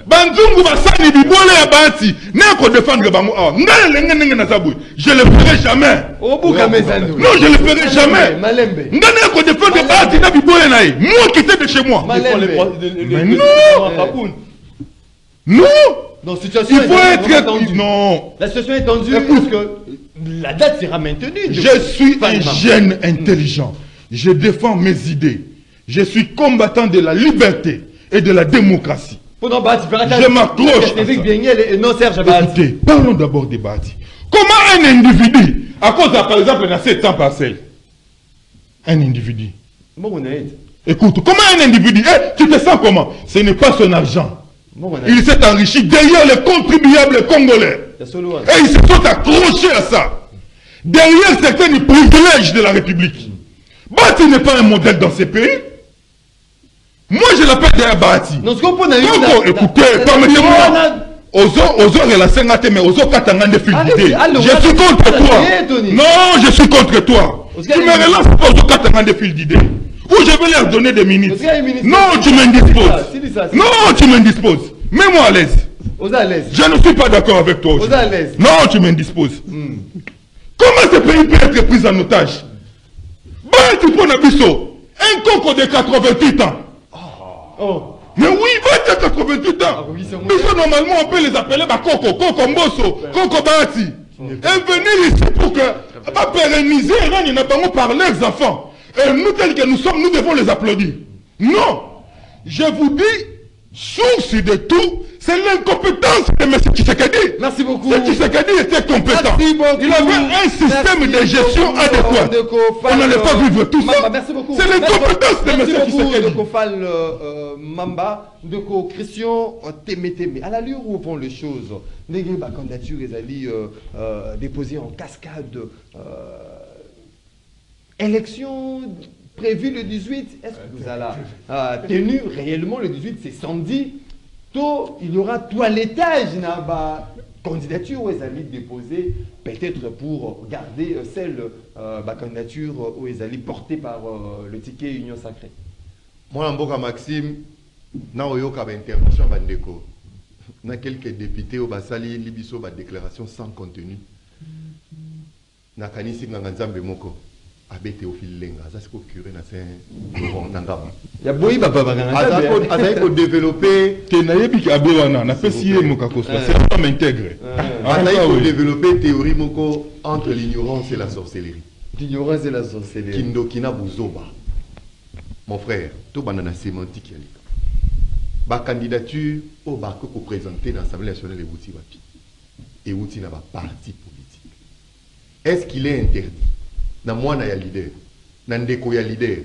Banzungu basani bibole ya baati, na ko défendre bango ah, je le ferai jamais. Non, je le ferai jamais. Ngana ko défendre baati na bibole na moi qui était de chez moi. Non. Non, situation il faut être tendue. Non. La situation est tendue parce que la date sera maintenue. Je suis un jeune intelligent. Je défends mes idées. Je suis combattant de la liberté et de la démocratie. Je m'accroche. Écoutez, parlons d'abord des bâtis. Comment un individu, à cause de, par exemple, dans 7 ans parcelles, un individu. Écoute, comment un individu, tu te sens comment? Ce n'est pas son argent. Il s'est enrichi derrière les contribuables congolais. Et ils se sont accrochés à ça. Derrière certains privilèges de la République. Bati n'est pas un modèle dans ces pays. Moi, je l'appelle derrière Bati. Écoutez, permettez-moi. Ozo relation mais ozo katanga de fil d'idée. Je suis contre toi. Non, je suis contre toi. Tu me relances pas ozo katanga de fil d'idée. Ou je vais leur donner des minutes. Non, tu m'indisposes. Non, tu m'indisposes. Mets-moi à l'aise. Je ne suis pas d'accord avec toi. Non, tu m'indisposes. Comment ce pays peut être pris en otage? Tu prends un biseau. Un coco de 88 ans. Mais oui, va être 88 ans. Biseau, normalement, on peut les appeler Coco, Coco Mbosso, Coco Bahati. Et venir ici pour que, pérenniser, par leurs enfants. Et nous, tels que nous sommes, nous devons les applaudir. Non. Je vous dis, source de tout, c'est l'incompétence de M. Tshisekedi. Merci beaucoup. M. Tshisekedi était compétent. Il avait un système de gestion adéquat. On n'allait pas vivre tout ça. C'est l'incompétence de M. Tshisekedi. Mamba, de Christian Témétémé. À l'allure où vont les choses, les candidatures, les alliés déposées en cascade. Élection prévue le 18, est-ce que vous allez tenu réellement le 18, c'est samedi, tôt, il y aura toilettage dans la candidature où ils allaient déposer peut-être pour garder celle candidature où ils allaient porter par le ticket Union Sacrée. Moi, Mboka Maxime, na oyoka ba intervention bandeko. Na quelques députés au basali libiso ba déclaration sans contenu. Na kanisi nganzambe moko abete Théophile Lenga, ça c'est curé na Saint Nangaba. Ya boyi baba banganga. Azali ko développer te nayebi ki abewana na pesi ye mokakoso c'est un homme intègre. Azali ko développer théorie moko entre l'ignorance et la sorcellerie. L'ignorance et la sorcellerie. Kindo kina buzoba. Mon frère, tout banana sémantique yali. Ba candidature au barco ko présenter dans l'Assemblée nationale et outi wapi. Et outi na ba parti politique. Est-ce qu'il est interdit? Na mwana ya leader, na ndeko ya leader.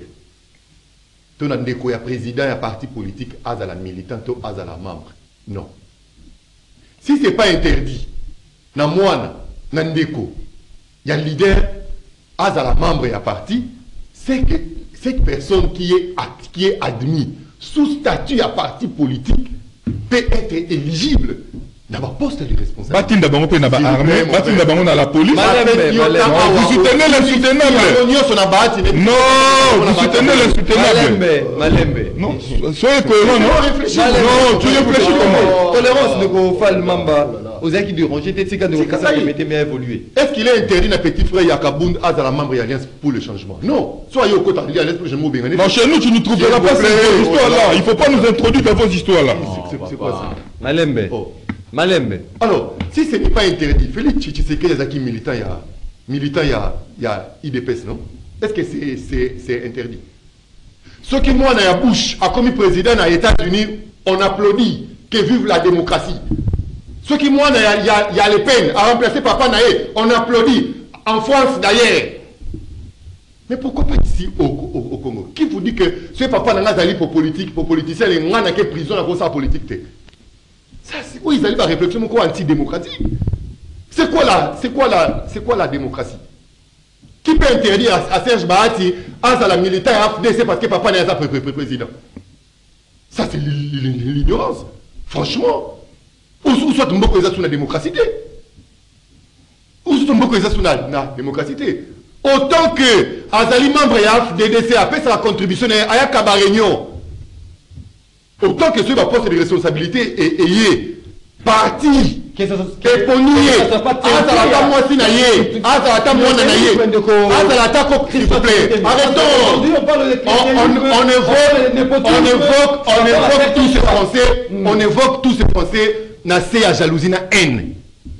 To na ndeko ya président ya parti politique azala militant to azala membre. Non. Si c'est pas interdit, na mwana na ndeko ya leader azala membre ya parti, c'est que cette personne qui est admise sous statut à parti politique peut être éligible dans un poste de responsable. Batinda bango pe na ba armée, batinda bango na la police. Vous soutenez l'insoutenable. Non, vous soutenez l'insoutenable. Malembe. Non, soyez cohérent, non? Non, tu réfléchis comment? Tolérance de Kofal Mamba. Aux acquis du ranger, t'es de Kassa qui mettait mieux évoluer. Est-ce qu'il est interdit à petit frère Yakabound à la membre de l'Alliance pour le changement? Non. Soyez au côté de l'Alliance pour le changement. Non, chez nous, tu ne trouveras pas ces histoires-là. Il ne faut pas nous introduire dans vos histoires-là. C'est quoi ça? Malembe. Malembe. Alors, si ce n'est pas interdit, Félix Tshisekedi Yazaki militant, il y a IDPS, non? Est-ce que c'est interdit? Ce qui, moi, dans la bouche, a commis président aux États-Unis, on applaudit que vive la démocratie. Ce qui, moi, il y a les peines à remplacer Papa Naé, on applaudit. En France, d'ailleurs. Mais pourquoi pas ici au Congo? Qui vous dit que ce Papa Naé pour politique, pour politicien, les gens qui sont prison à cause de la politique? Ça, c'est quoi? Ils allaient par réflexion anti-démocratique. C'est quoi la démocratie? Qui peut interdire à Serge Bahati, à la militaire AFDC parce que Papa Naé est président? Ça, c'est l'ignorance. Franchement. Où soit Mboko est sous la démocratie? Où soit Mboko est sous la démocratie? Autant que Azali membre de DDC a fait sa contribution à Yakaba Réunion. Autant que ceux qui poste de responsabilité et parti. Éponier. Azalata moi si naïe. Azalata moi naïe. Azalata ko s'il vous plaît. Arrêtons. On évoque tous ces Français. On évoque tous ces Français. Nassé à jalousie na haine.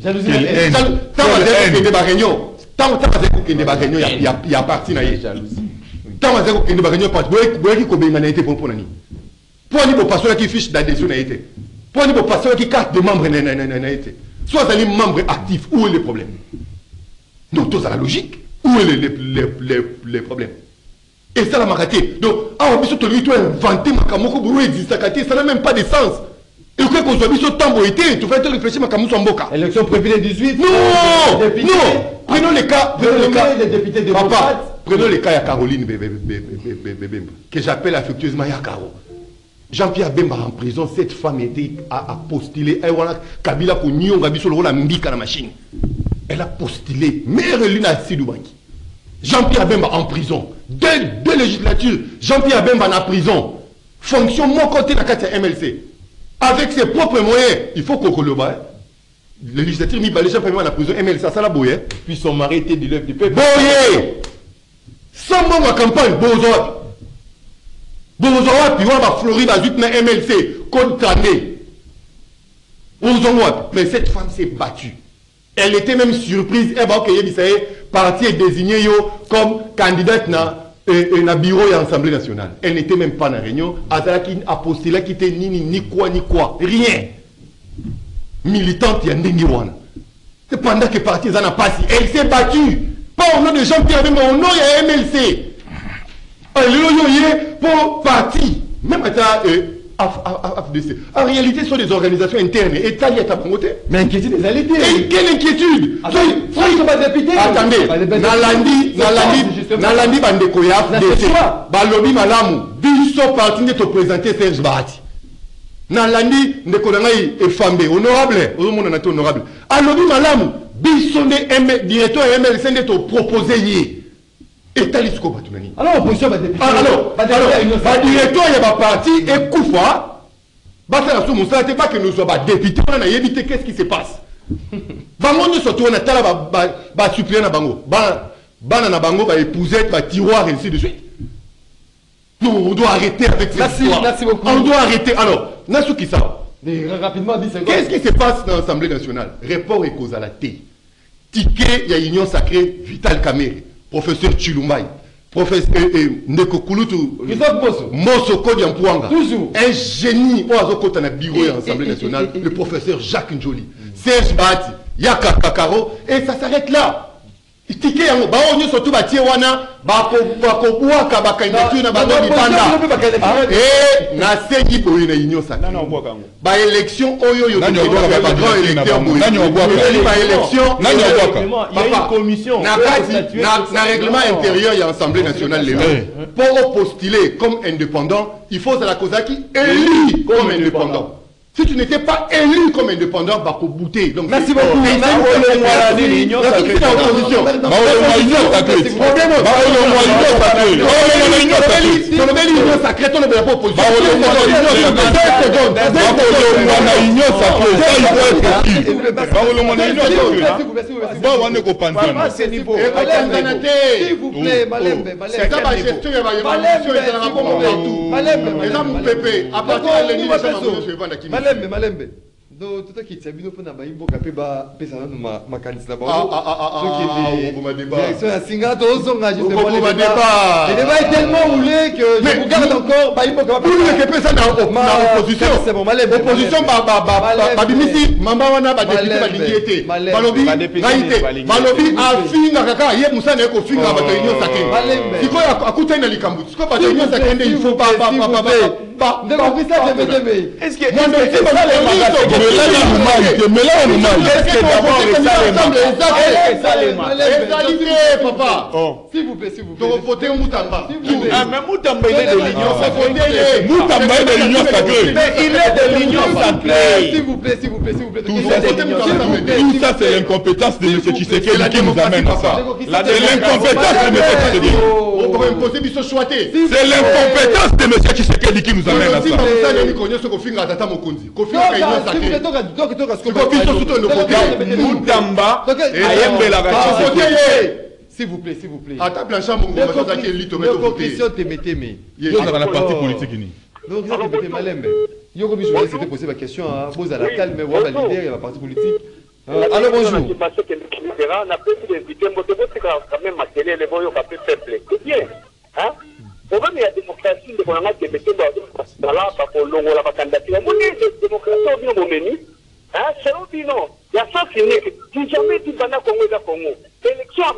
Jalousie na haine. Tant que des réunions. Tant que des réunions, il y a parti naïe. Tant que des réunions, parce que vous avez été pour nani. Pour ni pour passer qui fiche d'adhésion n'a été. Pour ni pour passer qui carte de membre n'a été. Soit les membres actifs, où est le problème? Donc, tout ça la logique. Où est les problèmes? Et ça la maraté. Donc, on peut se inventer Makamoko pour exister, ça n'a même pas de sens. Et que qu'on soit mis sur temps été, tu fais réfléchir Makamoko Mboka. Élection prévue le 18. Non, non. Prenons les cas. Des députés de Papa, prenons les cas à Caroline que j'appelle affectueusement Yakaro. Jean-Pierre Bemba en prison, cette femme a postulé. Kabila pour Nyonga Bissolo la mbika la machine. Elle a postulé. Mère Luna Sidoubanki. Jean-Pierre Bemba en prison. Deux législatures. Jean-Pierre Bemba en prison. Fonction mon côté la carte MLC. Avec ses propres moyens. Il faut qu'on le baille. Le législature mis les Jean-Pierre Bemba en prison. MLC, ça la boye. Puis son mari était du lèvre du peuple. Boye. Sans moi ma campagne, bozoa. Bozoa, puis on va fleurir dans une MLC, condamné. Mais cette femme s'est battue. Elle était même surprise. Elle va parti et désigné comme candidate na bureau et Assemblée nationale. Elle n'était même pas dans la réunion. Azalaki a postulé qui était ni quoi. Rien. Militante Yandengiwana. C'est pendant que parti n'a pas passé. Elle s'est battue. Pas au nom de Jean-Pierre, mais au nom de MLC. Pour parti. Même à FDC. En réalité, ce sont des organisations internes. Et ça y est à mon côté. Mais inquiétude des alliés. Et quelle inquiétude? Attendez. Nalandi bandeko ya FDC. Balobi malamu. Biso parti de te présenter Serge Bahati. Nalandi ndeko nangai efambe honorable. Honorable. alobi malamu bisonde directeur MLC nde to proposer ye etali siko batunani Alors opposition va député. alors ba directeur ya ba parti ekufa basala so musala te pas que nous soit ba député on a évité qu'est-ce qui se passe bango ne surtout on a tala ba suppléant na bango bana na bango ba épouser ba tiroir ainsi de suite. Non, on doit arrêter avec cette histoire. Merci beaucoup. On doit arrêter. Alors, Nassou qui ça? Rapidement, 10 secondes. Qu'est-ce qui se passe dans l'Assemblée nationale? Report et cause à la T. Ticket, il y a Union Sacrée, Vital Kamere, professeur Chilumbai, professeur Ndeko Kulutu, Mosso Kodiampuanga. Toujours. Un génie, au Azokota na bureau de l'Assemblée nationale, le professeur Jacques Njoli, Serge Bahati, Yaka Kakaro, et ça s'arrête là. Ticket yango ba onyo surtout ba tie wana ba ko buaka ba candidature na ba libanda na sengi boye na union sacrée ba élection oyo yo ba grand électeur ba élection il y a une commission na règlement intérieur ya assemblée nationale pour postuler comme indépendant il faut la cause qui élu comme indépendant. Si tu n'étais pas élu comme indépendant, bah faut bouter. Donc merci beaucoup. Malembe. Donc tout qui t'habille pour na baimbo kapé ba pesa ma candidat ba. Direction à Singato zonga juste devant le débat. Le débat est tellement roulé que je vous garde encore baimbo kapé. Pour le que ça dans opposition. C'est bon Malembe. Opposition ba bimisi mamba wana ba député ba lingiété. Balobi ngaité. Balobi afinga kaka ye musana ko finga ba union sacrée. Siko akuta na likambu. Siko ba union sacrée il faut pas est-ce que papa s'il vous plaît voter Moutamba mais Moutamba il est de l'union sacrée Moutamba est de l'union sacrée mais il est de l'union sacrée s'il vous plaît tout ça c'est l'incompétence de M. Tshisekedi qui nous amène à ça c'est l'incompétence de M. Tshisekedi c'est l'incompétence de M. Tshisekedi qui nous amène à ça Moutamba ayembelaka s'il vous plaît ata blanchard mongo masaki elito meto question temeteme dans la partie politique ni donc ça te Malembe yoko bi je c'était poser ma question à pose à la calme mais voilà leader et la partie politique alors bonjour na peut inviter mbote quand même matélé les boyo capé peuple bien hein problème ya démocratie de konanga kebete ba la ba ko longola ba candidature mo ni démocratie bien mo meni hein c'est non il y a ça fini que jamais dit bana Congo da Congo élection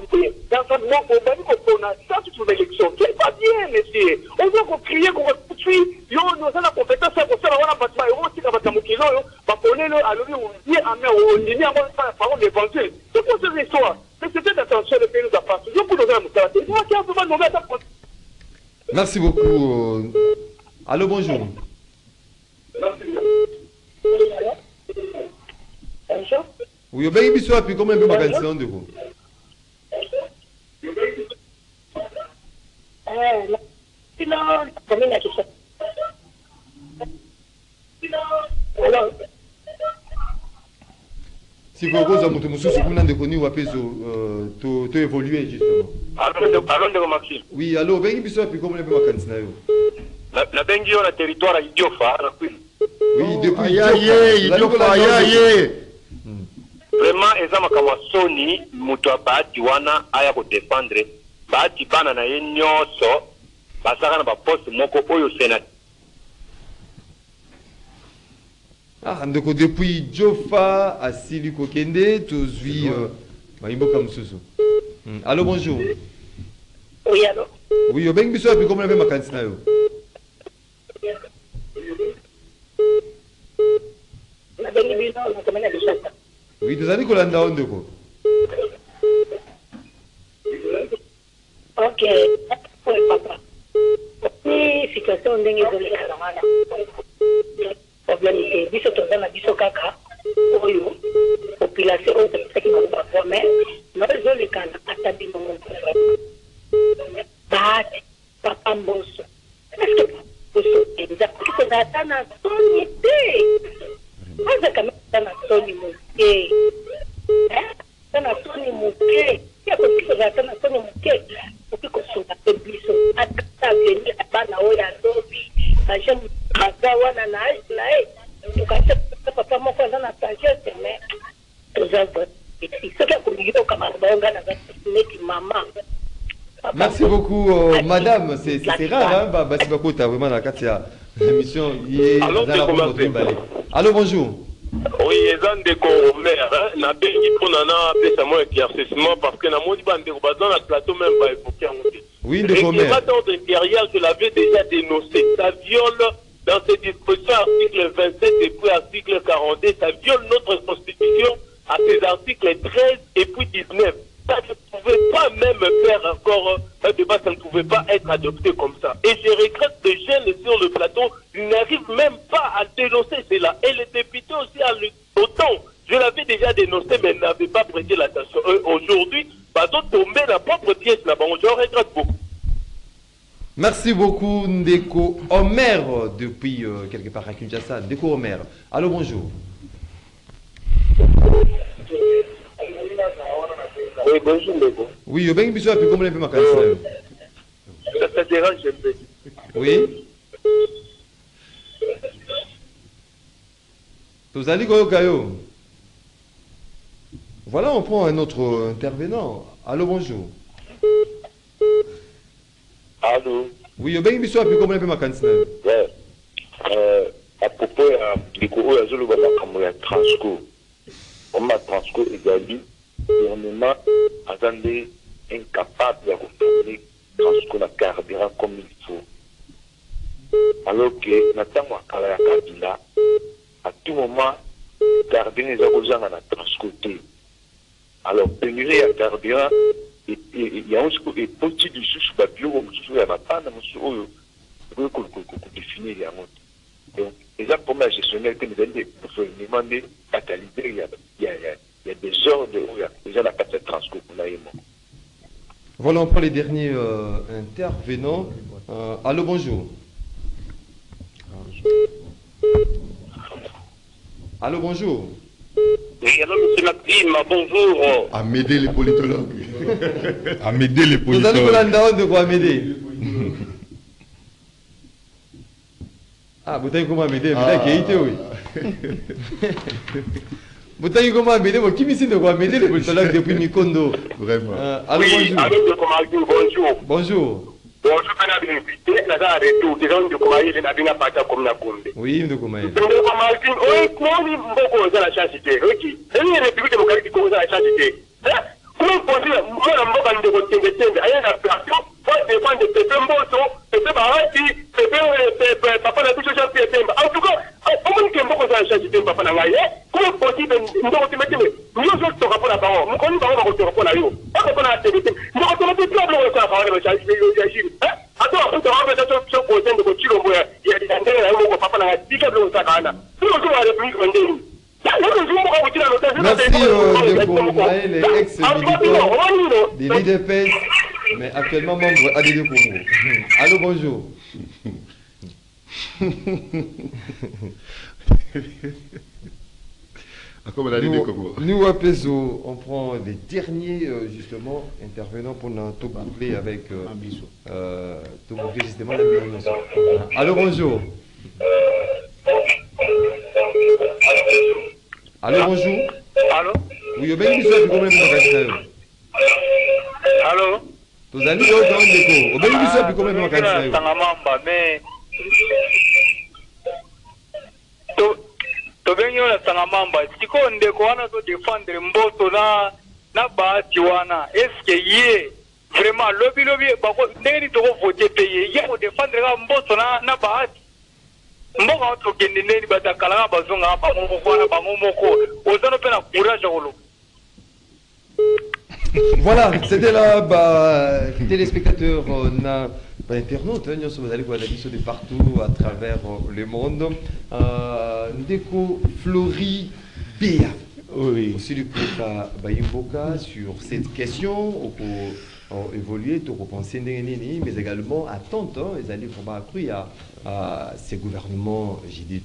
dans ça moi ko bani ko kona ça toute élection c'est pas bien monsieur on doit ko crier ko poursuit yo nous ça la compétence ko ça wana batma yo tika batamukilo yo ba konelo alobi on dit ame on dit ni amo parole de pensée c'est quoi cette histoire c'est peut-être attention le pays nous a pas yo pour nous ça c'est moi qui a besoin de nous. Merci beaucoup. Allô, bonjour. Oui, bien, il y a puis combien de vacances de vous? Si vous avez un peu de connu, vous avez évolué justement. Allô, Maxime. Oui, allô, ben, il y a puis combien de vacances la bengi na territoire Idiofa. Oui, depuis Idiofa. Vraiment, ezama kama Sony mutu abati wana aya ko défendre bati bana na ye nyoso basaka na ba poste moko oyo Sénat. Ah, ndeko depuis Diofa à Sili Kokende, tozui Maïmbo Kamsusu. Allô, bonjour. Oui, allô. Oui, ben biso puis comment avait ma candidat yo. Na bengi biso na komena bishaka. Oui, vous allez kolanda ondeko. OK. Papa. Ni situation ndenge zoli kana. Problème c'est biso tozana biso kaka oyo population qui m'a pas mais non je les canne atabi mon bah papa mboso est-ce que boso exactement que ça na son idée moi quand même ça na son idée hein na son idée ya ko ça na son idée pour que ça soit biso atata venir bana oya dobi ba jeune magawa na to ka papa mo kwa na sagesse mais merci beaucoup, madame. C'est rare, hein? Merci beaucoup, tu as vraiment la carte l'émission. Allô, bonjour. Oui, les gens de Coromère, n'a pas eu pour nana pésamment éclaircissement parce que n'a pas dit dans la plateau même pas évoqué. Oui, de Coromère. L'ordre impérial, je l'avais déjà dénoncé. Ça viole dans ces dispositions, article 27 et puis article 42, ça viole notre constitution à ces articles 13 et puis 19. Ça ne pouvait pas même faire encore un débat, ça ne pouvait pas être adopté comme ça. Et je regrette que jeunes sur le plateau n'arrivent même pas à dénoncer cela. Et les députés aussi, autant, je l'avais déjà dénoncé, mais n'avaient pas prêté l'attention. Aujourd'hui, tomber la propre pièce là-bas, je regrette beaucoup. Merci beaucoup, Ndeko Omer, depuis quelque part à Kinshasa. Ndeko Omer. Allô, bonjour. Oui, bonjour, Ndeko. Oui, bien, bisous, puis comment on peut m'accueillir? Ça te dérange un peu. Oui. Vous allez Kayo. Voilà, on prend un autre intervenant. Allô, bonjour. Allô. Oui, bien, bisous, puis comment on peut m'accueillir? Ouais. À propos de Koho, Transco. On m'a Transco également. Le gouvernement attendait incapable de retourner Transco na carburant comme il faut. Alors que Nathan Wakala Kabila, à tout moment, carburant les opposants à la Transco. Alors, pénurie à carburant, il y a aussi des petits du sous le bureau, il y a pas de monsieur, définir les amours. Donc, les premiers gestionnaires que nous avons demandé à qualité, il y a des ordres où il y a la carte de transport. Voilà, on prend les derniers intervenants. Allô, bonjour. Allô, bonjour. Oui, allô, monsieur Maxime, bonjour. À m'aider les politologues. À m'aider les Vous allez politologues. de quoi m'aider? Ah, vous avez comment m'aider? Vous avez été, oui. Vous avez comment m'aider? Vous qui m'essayez de quoi m'aider les politologues depuis Mikondo? Vraiment. Allô, Oui, bonjour. bonjour. Bonjour. Bonjour, madame l'invité. Là, ça a retour. Des gens de Komaï, les nabina pata comme la Gombe. Oui, de Komaï. Donc, Martin, oui, comment il faut qu'on a la changité? Ok. C'est une république démocratique qui a la changité. Comment poser, moi, la mboka de votre tende, à une appellation, faut dépendre de Pépé Mboso, Pépé Barati, Pépé, papa n'a plus de Pépé. En tout cas, comment il faut qu'on a la changité, papa n'a pas. Comment possible, nous devons te mettre, nous autres, tu rapport à parole. Nous connaissons pas votre rapport à vous. Pas qu'on a accepté. Nous reconnaissons plus la parole de Chagin. Attends, on te rappelle ce côté de votre chilo, il y a des antennes là où papa n'a pas dit que vous avez un. Nous sommes à la République vendée. Merci de Komaï, les ex-militants de l'IDPS, mais actuellement membre ADD Congo. Allô, bonjour. Nous, à Peso, on prend les derniers, justement, intervenants pour tout boucler avec tout boucler justement la mission. Allô, bonjour. Allô, bonjour. Allô. Oui, bien, monsieur, vous pouvez me Allô. Vous allez au temps de quoi? Bien, monsieur, vous pouvez me mais tobenyo na tangamamba siko ndeko wana to défendre mboto na baati wana est-ce que yé vraiment lobi bako ndeni to voter payer yé ko défendre ka mboto na baati mboka to kende ndeni batakala bazonga ba ngoko na bango moko ozano pe na courage kolo. Voilà, c'était là, téléspectateurs, internautes, nous sommes allés voir la mission de partout à travers le monde. Ndeko Flori Béa. Oui. Aussi du Prépa Bayimboka sur cette question, pour évoluer, pour penser, mais également attente, les alliés qu'on va accroître à ces gouvernements, j'ai dit,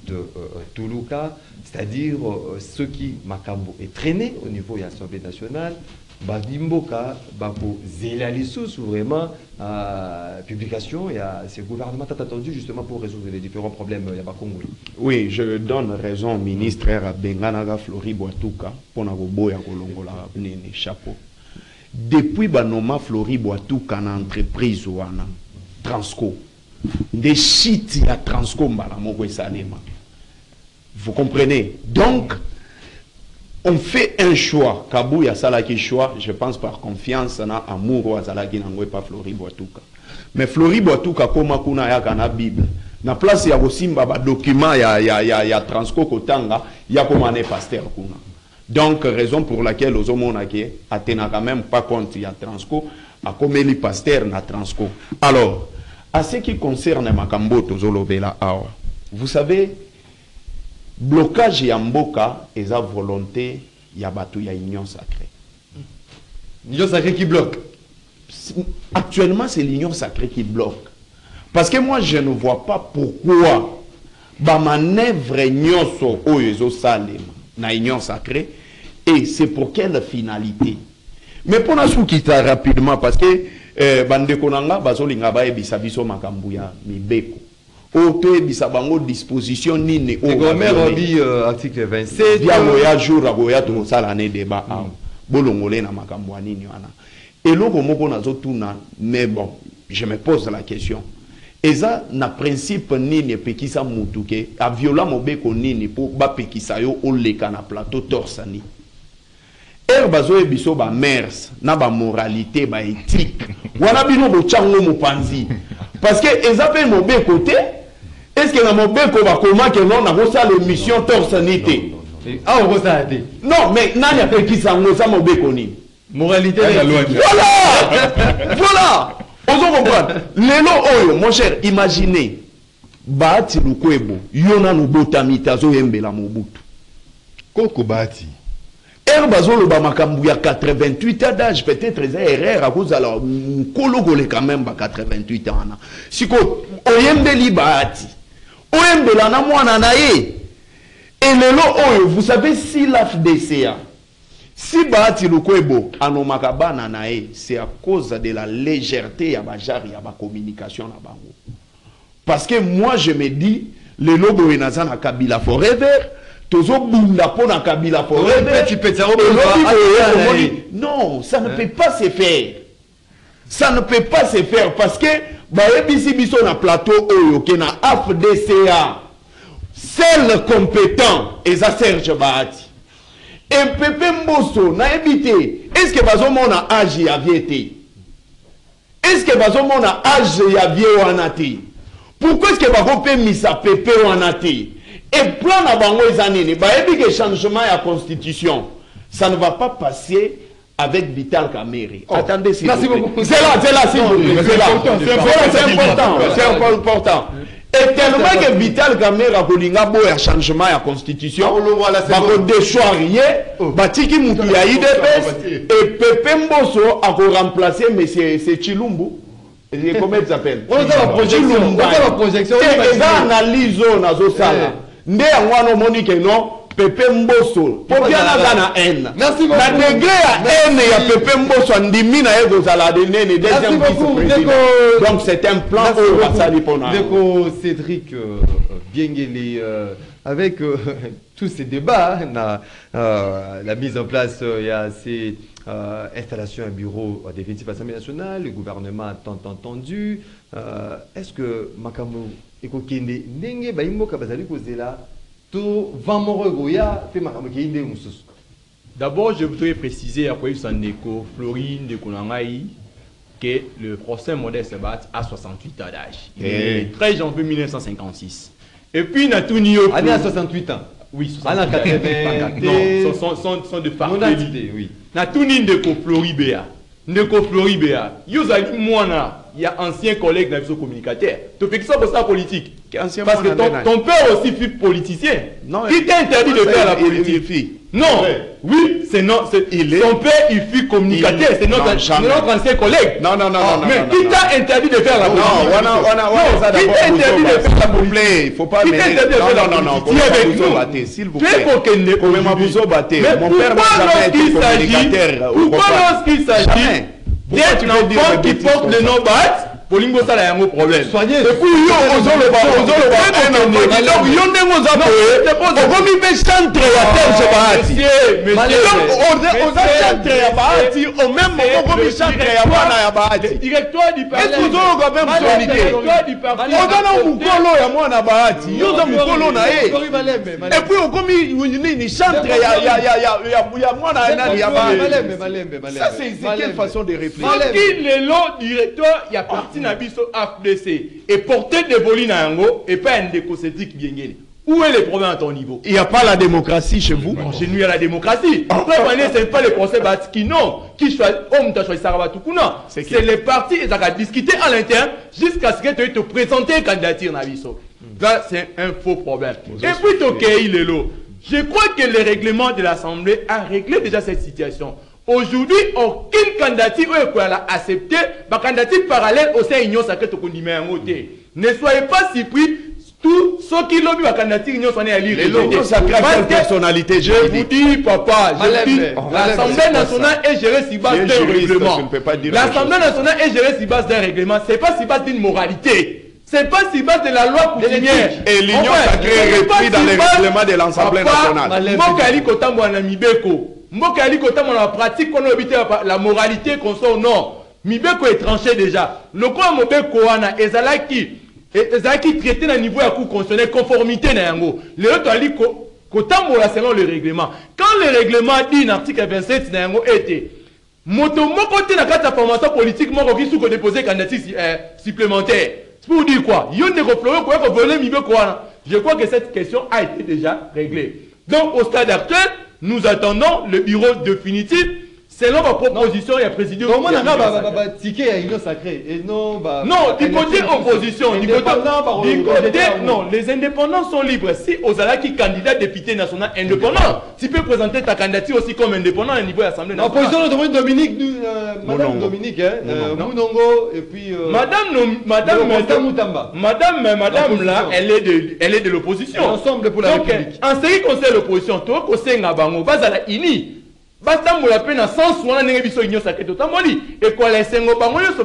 Toulouka, c'est-à-dire ceux qui, Makambo, est traîné au niveau de l'Assemblée nationale, Badimboka, Babo, Zélalisou, vraiment, publication, il y a ces gouvernements attendus justement pour résoudre les différents problèmes il y a pas Congo. Oui, je donne raison au ministre Benganaga Flori Boatuka pour na boya kolongola nene chapeau. Depuis banoma Flori Boatuka na entreprise wana Transco. Des sites à Transco mbala moko esalema. Vous comprenez? Donc on fait un choix. Kabou ya salaki choix, je pense par confiance na amour à salaki nangwe pas Flori Boatuka. Mais Flori Boatuka koma kuna ya kana Bible. Na place ya kosimba ba document ya Transco Kotanga ya komane pasteur kuna. Donc raison pour laquelle ozomona ke atena quand même pas compte ya Transco a komeli pasteur na Transco. Alors, à ce qui concerne makambo tozolobela awa. Vous savez, blocage ya mboka et sa volonté ya batu ya union sacrée. L'union sacrée qui bloque. Actuellement, c'est l'union sacrée qui bloque. Parce que moi, je ne vois pas pourquoi ba manœuvre nyonso oyo salem na union sacrée et c'est pour quelle finalité. Mais pour nous quitter rapidement parce que bande konanga bazolinga ba ebisa biso makambu ya mibeko. Oto ebisa bango disposition nini o article 27 ya moya jour agoya to sala ne débat bolongole na makambu nini wana. Et loko moko nazotuna mais bon, je me pose la question. Eza na principe nini pekisa mutuke a viola mobeko nini po ba pekisa yo oleka na plateau torsani. Bazo ebiso ba mers na ba moralité ba éthique. Wana bino bo chango mopanzi. Parce que eza pe mobeko te. Est-ce que na mobeko ba comment que non na rosa l'émission torsanité. Ah rosa te. Non mais nani a pekisa ngosa mobeko nini. Moralité la loi. Voilà. Voilà. Ozo comprendre. Lelo oyo mon cher, imaginez Bahati Lukwebo yona no botamita zo yembela Mobutu. Koko Bahati. Bazolo ba makambu ya 88 ans d'âge, peut-être les erreurs à cause de la kologole quand même ba 88 ans. Siko oyembeli Bahati. Oyembela na mwana na ye. Et lelo oyo, vous savez si l'AFDCA si Bahati Lukwebo anomakabana na ye, c'est à cause de la légèreté ya ba jari ya ba communication na bango. Parce que moi je me dis le logo enaza na Kabila forever. Kabila non, ça ne peut pas se faire. Ça ne peut pas se faire parce que Baebisi Biso na plateau Oyo qui na AFDCA seul compétent et ça Serge Bahati. Et Pepe Mbosso na évité. Est-ce que Bazomona âge ya viété? Est-ce que Bazomona âge ya vie wanati? Pourquoi est-ce que Bagope misa Pepe wanati? Et plan à bango ezanini, bah et que changement à constitution, ça ne va pas passer avec Vital Kamerhe. Oh. Attendez, c'est là, s'il vous plaît. C'est là, s'il vous plaît. C'est important. Et tellement que Vital Kamerhe a kolinga boya changement à constitution, bah ko déchoirier, bah tiki mutu ya IDPS et Pepe Mbosso a ko remplacer mais c'est Chilumbu. Comment il s'appelle? On a la projection. Et ça analyse na zo sala. Nde angwano monike non Pepe Mbosso popiana na haine na degré ya haine ya Pepe Mbosso ndimi na ego zala de nene deuxième vice-président. Donc c'est un plan au Basali Pona. Deko Cédric Biengeli avec tous ces débats la mise en place il y a ces installations à bureau définitif à l'Assemblée nationale, le gouvernement a tant entendu. Est-ce que Makambo ekokende ndenge bayimboka bazali kozela to vamorogoya pe Makambo kende mususu? D'abord, je voudrais préciser à quoi Sandeko Florine de Konangaï que le procès Modeste Bahati a 68 ans d'âge. Il est le 13 janvier 1956. Et puis Natunio année à 68 ans. Oui, 68 ans. Non, sont de partie. Oui. Natuni Ndeko Floribea. Ndeko Floribea. Yozali Mwana. il y a ancien collègue dans le communicateur. Tu fais que ça pour ça politique. Parce que Parce ton père aussi fut politicien. Non, Qui t'a interdit de faire la politique? Non, oui, c'est non. Son père, il fut communicateur. C'est notre ancien collègue. Non. Mais qui t'a interdit de faire la politique? Non, qui t'a interdit de faire la politique? Il faut pas Qui t'a interdit de faire la politique? S'il vous plaît. Mon père n'a jamais été communicateur. Pourquoi lorsqu'il s'agit d'être l'enfant qui porte le nom Bat, Polingo ça a un problème. Soignez. Et puis yo Ça c'est quelle façon de réfléchir? Qui le lot directeur il y a parti na biso AFDC et porter des volines à Ango et pas un décosétique bien gagné. Où est le problème à ton niveau? Il n'y a pas la démocratie chez vous? Chez nous, il y a la démocratie. Ce n'est pas les procès qui non. Qui choisit, c'est les partis et ça va discuter à l'interne jusqu'à ce que tu te présentes une candidature na biso. Là, c'est un faux problème. Et puis, ok, il est là. Je crois que le règlement de l'Assemblée a réglé déjà cette situation. Aujourd'hui, aucune candidature a accepté ma candidature parallèle au sein de l'Union sacrée de ne soyez pas surpris, tous ceux qui l'ont vu la candidature l'Union sacrée à lire. L'Union sacrée a quelle personnalité? Je vous dis, papa, l'Assemblée nationale est gérée sur base d'un règlement. L'Assemblée nationale est gérée sur base d'un règlement. Ce n'est pas sur base d'une moralité. C'est pas si base de la loi coutumière. Et l'Union sacrée est repris dans les règlements de l'Assemblée nationale. Mokali Kotambo na Mibeko. Mokali Kotambo na pratique qu'on a évité la moralité qu'on soit non. Mibeko est tranché déjà. Le quoi Mobeko wana ezalaki traité na niveau ya cour constitutionnel conformité na yango. Le autre ali Kotambo la selon le règlement. Quand le règlement dit dans l'article 27 na yango était moto moko te na kata formation politique moko ki sous déposer candidature supplémentaire. Pour dire quoi? Je crois que cette question a été déjà réglée. Donc, au stade actuel, nous attendons le bureau définitif. Selon ma proposition, il y a président. Comment on a ticket à l'Union sacrée et non, du côté opposition, non, les indépendants sont libres. Si Ozala qui candidat député national indépendant, tu peux présenter ta candidature aussi comme indépendant au niveau de l'Assemblée nationale. L'opposition de Dominique, Madame Dominique, Mounongo et puis Madame là, elle est de l'opposition. Ensemble pour la République. En ce qui concerne l'opposition, tu vois qu'on s'est ngabango, bazala ini. Basta moula pena sans soin na ngebiso Union sacrée totamoli et quoi les sengo bango so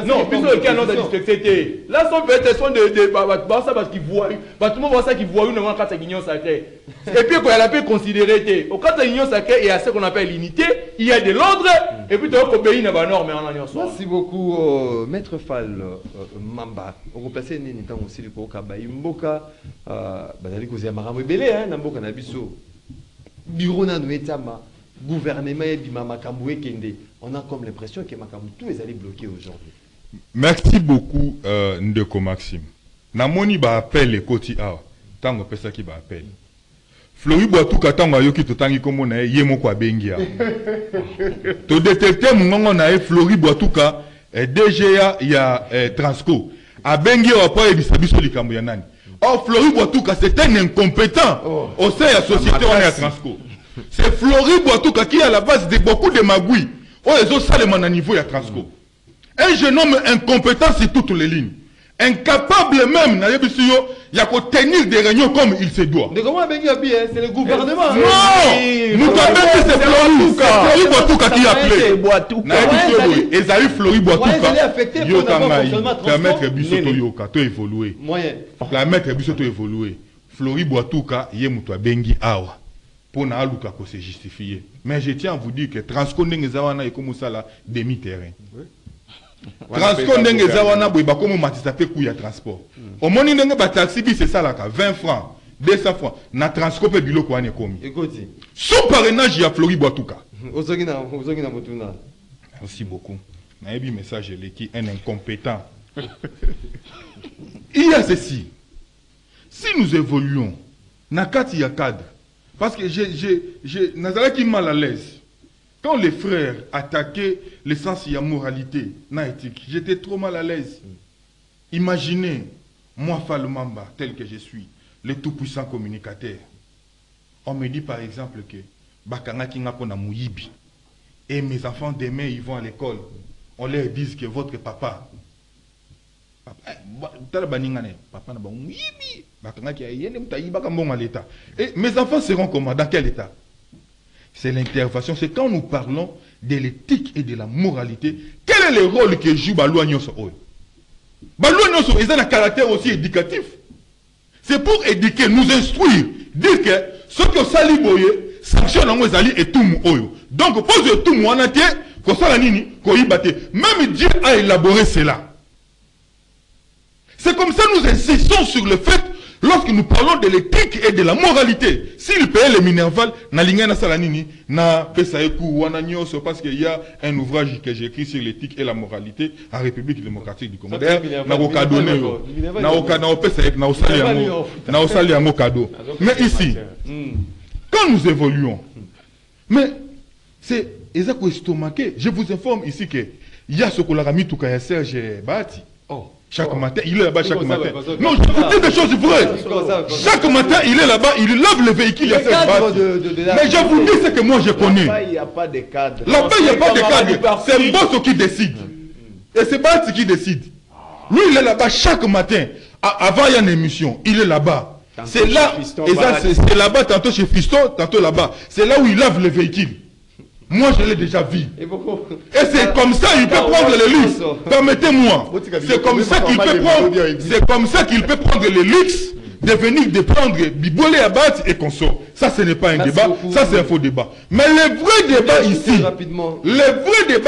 non biso qui a notre dispersité là sont peut-être sont de ça parce qu'ils voient tout le monde voit ça qui voient une carte Union sacrée et puis quoi elle a pu considérer au carte Union sacrée et à ce qu'on appelle l'unité il y a de l'ordre et puis tu dois obéir na ba norme en alliance. Merci beaucoup maître Fall Mamba on replacer ni temps aussi le ko kabayi mboka bazali kozia makambo ebele na mboka na biso bureau na noetama gouvernement et bima makambo ekende on a comme l'impression que makambo tout est allé bloquer aujourd'hui. Merci beaucoup Ndeko Maxime. Namoni ba appel le koti awa tango pesa ki ba appel Flori Boatuka tango yoki to tangi komo na ye moko abengi ya to détecter mungongo na ye Flori Boatuka DGA ya Transco abengi wa pa ebisabiso likambo ya nani. Or, Flori Boatuka, c'est un incompétent au sein de la société à Transco. C'est Flori Boatuka qui est à la base de beaucoup de magouilles. Oh, les autres salles à niveau à Transco. Un jeune homme incompétent sur toutes les lignes. Incapable même, il y a qu'à tenir des réunions comme il se doit. Mais comment c'est le gouvernement? Non! Nous avons dit que c'est Flori Boatuka qui a appelé. Et ça a eu Flori Boatuka. Permettre Bissoto Yoka, tu évoluer. Permettre Bissoto évoluer. Flori Boatuka, Yemuto Bengi Awa. Pour na aluka ko se justifier. Mais je tiens à vous dire que Transco Ndengezawana est comme ça là, demi-terrain. Transco ndenge zawana boy bakomo matisa pe ku ya transport. Au moni ndenge ba taxi bi c'est ça là 20 francs, 200 francs na Transco pe biloko ane komi. Écoutez. Sous parrainage ya Flori Boatuka. Ozogi na motuna. Merci beaucoup. Na yebi message leki un incompétent. Il y a ceci. Si nous évoluons na kati ya cadre parce que j'ai nazala ki mal à l'aise. Quand les frères attaquaient l'essence de la moralité, na éthique, j'étais trop mal à l'aise. Imaginez, moi, Falumamba, tel que je suis, le tout-puissant communicateur. On me dit par exemple que Bakanga Kingapona Mouyibi. Et mes enfants demain, ils vont à l'école. On leur dit que votre papa. Et mes enfants seront comment? Dans quel état? C'est l'intervention. C'est quand nous parlons de l'éthique et de la moralité. Quel est le rôle que joue Balou Agnoso? Balou Agnoso, ils ont un caractère aussi éducatif. C'est pour éduquer, nous instruire, dire que ce que Sali Boye, sanction en Zali et tout Oyo. Donc, pose tout mon entier, qu'on soit la nini, qu'on y batte. Même Dieu a élaboré cela. C'est comme ça que nous insistons sur le fait, lorsque nous parlons de l'éthique et de la moralité. S'il paye les Minerval, na lingana salanini, na pesaeku wananyoso, parce qu'il y a un ouvrage que j'ai écrit sur l'éthique et la moralité en République démocratique du Congo. D'ailleurs, na okadone yo, na pesaek, na osali yango cadeau. Mais ici, quand nous évoluons, mais c'est exactement estomaqué. Je vous informe ici que il y a ce qu'on a mis tout à Serge Bati. Chaque matin, il est là-bas chaque matin. Non, je vous dis des choses vraies. Chaque matin, il est là-bas, il lave le véhicule. Mais je vous dis ce que moi je connais. Là-bas, il n'y a pas de cadre. Là-bas, il n'y a pas de cadre. C'est Mbosso qui décide. Et c'est Bati qui décide. Lui, il est là-bas chaque matin. Avant, il y a une émission. Il est là-bas. C'est là, c'est là-bas, tantôt chez Fiston, tantôt là-bas. C'est là où il lave le véhicule. Moi, je l'ai déjà vu. Et c'est comme ça qu'il peut prendre le luxe. Permettez-moi. C'est comme ça qu'il peut prendre. C'est comme ça qu'il peut prendre le luxe de venir de prendre Bibolé à battre et consort. Ça, ce n'est pas un débat. Ça, c'est un faux débat. Mais le vrai débat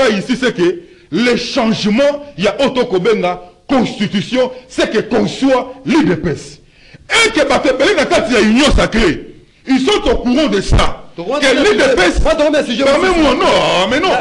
ici, c'est que le changement, il y a Otokobenga, constitution, c'est que qu'on soit l'UDPS. Et que Batebele Nakati a union sacrée. Ils sont au courant de ça. Permets-moi, non, mais non.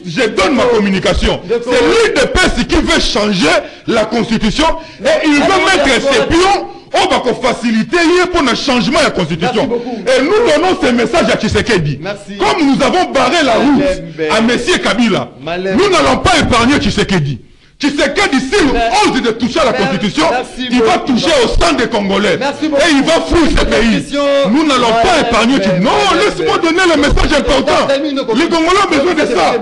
Je donne ma communication. C'est l'UDPS qui veut changer la constitution et il veut mettre ses pions. On va faciliter pour un changement de la constitution. Et nous donnons ce message à Tshisekedi. Comme nous avons barré la route à M. Kabila, nous n'allons pas épargner Tshisekedi. Tshisekedi, s'il ose de toucher à la constitution, il va toucher au sang des Congolais. Et il va fouiller ce pays. Nous n'allons pas épargner. Non, laisse-moi donner le message important. Les Congolais ont besoin de ça.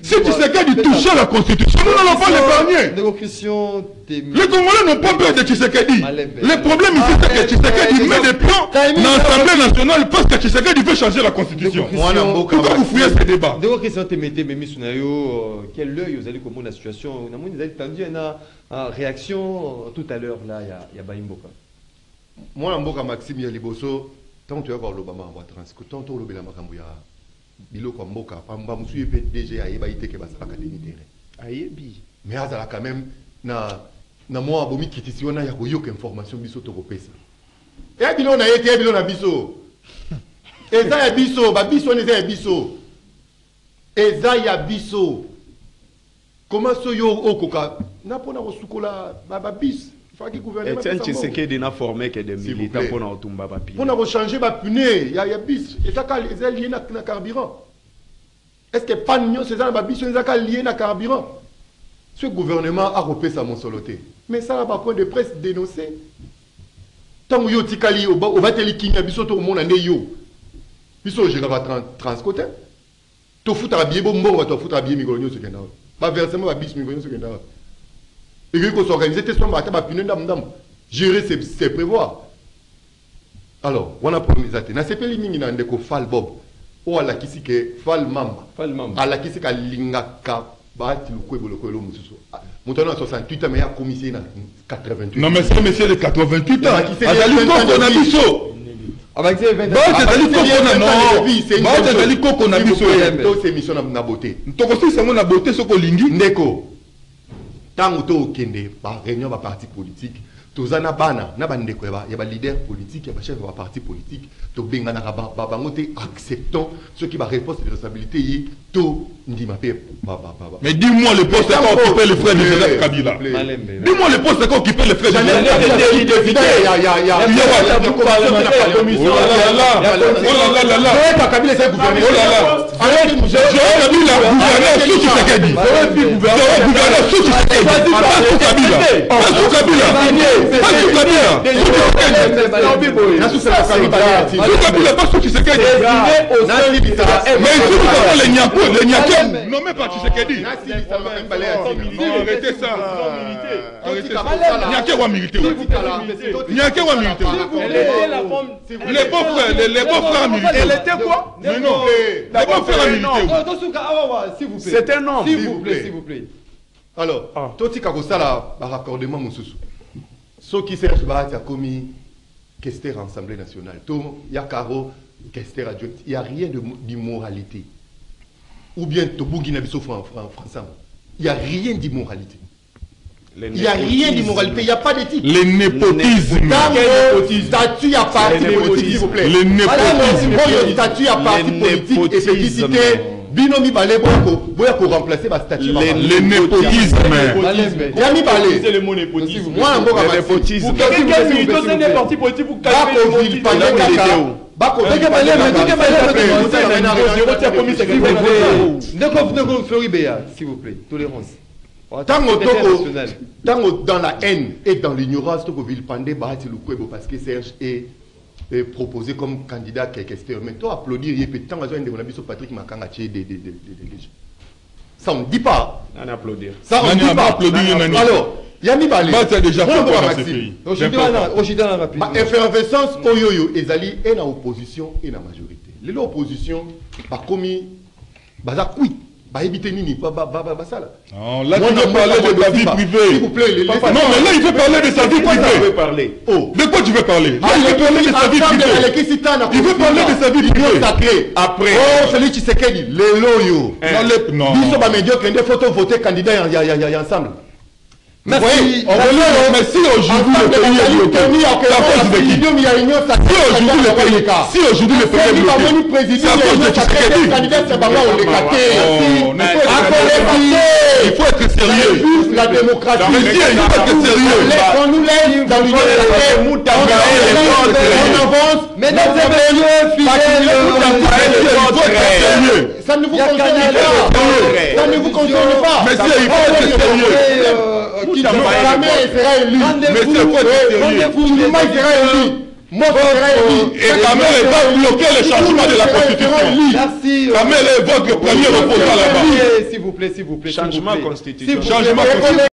Si Tshisekedi touche à la constitution, nous n'allons pas l'épargner. Les Congolais n'ont pas peur de Tshisekedi. Le problème ici, c'est que Tshisekedi met des plans dans l'Assemblée nationale parce que Tshisekedi veut changer la constitution. Pourquoi vous fouillez ce débat? Quel œil vous allez comprendre la situation? Vous avez tendu une réaction tout à l'heure, là, il y a Baimboka. Moi, Mboka Maxime, il y a Liboso, tant que tu as l'Obama en voie trans, tant que tu as l'Obama en voie biloko mboka pamba musuye pe DG ayeba iteke basala ka dénitere ayebi mais azala quand même na moi bomi kitisi wana ya koyoka information biso to kopesa e bilo na yete bilo na biso eza ya biso ba biso ne za ya biso eza ya biso comment so yo okoka na pona kosukola ba bis faki gouvernement Etienne Tshisekedi n'a formé que des militants pour nous tomber papier. Pour nous changer ma pneu, il y a bis. Et ça est lié à carburant. Est-ce que panignon c'est ça la bis est lié à carburant? Ce gouvernement a repéré ça mon soloté. Mais ça n'a pas point de presse dénoncé. Tant que yo tikali au va te likinga biso to monde ande yo. Biso je va transcoté. To foutre habillé bombo va to foutre habillé migolonyo ce kenda. Ba versement ba bis migolonyo ce kenda. Et qu'il faut s'organiser, gérer, c'est prévoir. Alors, on a promis ça. Na sepe limingi na ndeko fal bob. O ala kisi ke fal mamba. Ala kisi ka linga ka bati lukwe boloko lo mususu. Moutano à 68 ans mais a commissaire na 88. Non mais c'est monsieur de 88 ans. Azali koko na biso. Avec ces 20 ans. Azali koko na biso. C'est mission na beauté. Tokosi c'est mon beauté soko lingi. Ndeko. Tant que tu as par réunion de parti politique, tu as un bana, il y a un leader politique, il y a un chef de parti politique, tu as acceptant ce qui va répondre à la responsabilité. Mais dis-moi le poste qu'a occupé le frère de Joseph Kabila. Dis-moi le poste qu'a occupé le frère de Joseph Kabila. Kabila, gouverneur sous Tshisekedi. Gouverneur sous Tshisekedi. Pas sous Kabila. Pas sous Kabila. Pas sous Kabila. Sous Kabila, pas sous Tshisekedi. Mais si vous avez les Niakos nommés par Tshisekedi. Arrêtez ça. Niaké wa milité. Niaké wa milité. Les beaux-frères militaires. Elle était quoi? Mais non. Les beaux-frères militaires. S'il vous plaît. C'est un homme. S'il vous plaît, s'il vous plaît. Alors, Toti Kakosala, raccordement Moussoussou. Ce qui s'est fait, commis Kester à l'Assemblée nationale. Il y a Caro, Kester adjoint. Il n'y a rien d'immoralité. Ou bien Tobougina Bissau en français. Il n'y a rien d'immoralité. Il n'y a rien d'immoralité, il n'y a pas d'éthique. Le népotisme. Statut à parti politique, s'il vous plaît. Le népotisme. Statut à parti politique et petitité. Binomi Balé, boya pour remplacer ma statut. Le népotisme. Yami Balé. C'est le mot népotisme. Moi, un bon népotisme. Quelqu'un qui est un parti politique pour calmer le s'il vous plaît, tolérance. Tant dans la haine et dans l'ignorance, parce que Serge est proposé comme candidat Kester. Mais toi, applaudir, il y a tant de Patrick Makanga ça on ne dit pas. On applaudir. Ça on ne dit pas. Alors, Yami Balé. C'est déjà fait dans ce pays. Effervescence, Oyoyo, Ezali, et dans l'opposition et dans la majorité. L'opposition, par commis, Baza Koui. Bah éviter Nini, non, là tu veux parler de ta vie privée. S'il vous plaît, non, mais là il veut parler de sa vie privée. Oh. De quoi tu veux parler? Là il veut parler de sa vie privée. Il veut parler de sa vie privée. Après. Oh, celui qui s'est dit, les loyaux. Non. Nous sommes médiocres, des photos voter candidat ensemble. Merci. Mais si aujourd'hui le pays est bloqué, si aujourd'hui le pays est bloqué, c'est à cause de Tshisekedi. Il faut être sérieux. La démocratie. Mais si, il faut être sérieux. On nous laisse dans l'union européenne. On avance. Mesdames et messieurs, fidèles. Ça ne vous concerne pas. Ça ne vous concerne pas. Mais si, il faut être sérieux. Jamais sera élu. Rendez-vous, sera élu. Moi, et Kamel va bloquer le changement de la Constitution. Merci. Kamel est votre premier opposant là-bas. S'il vous plaît, s'il vous plaît. Changement constitutionnel. Changement constitutionnel.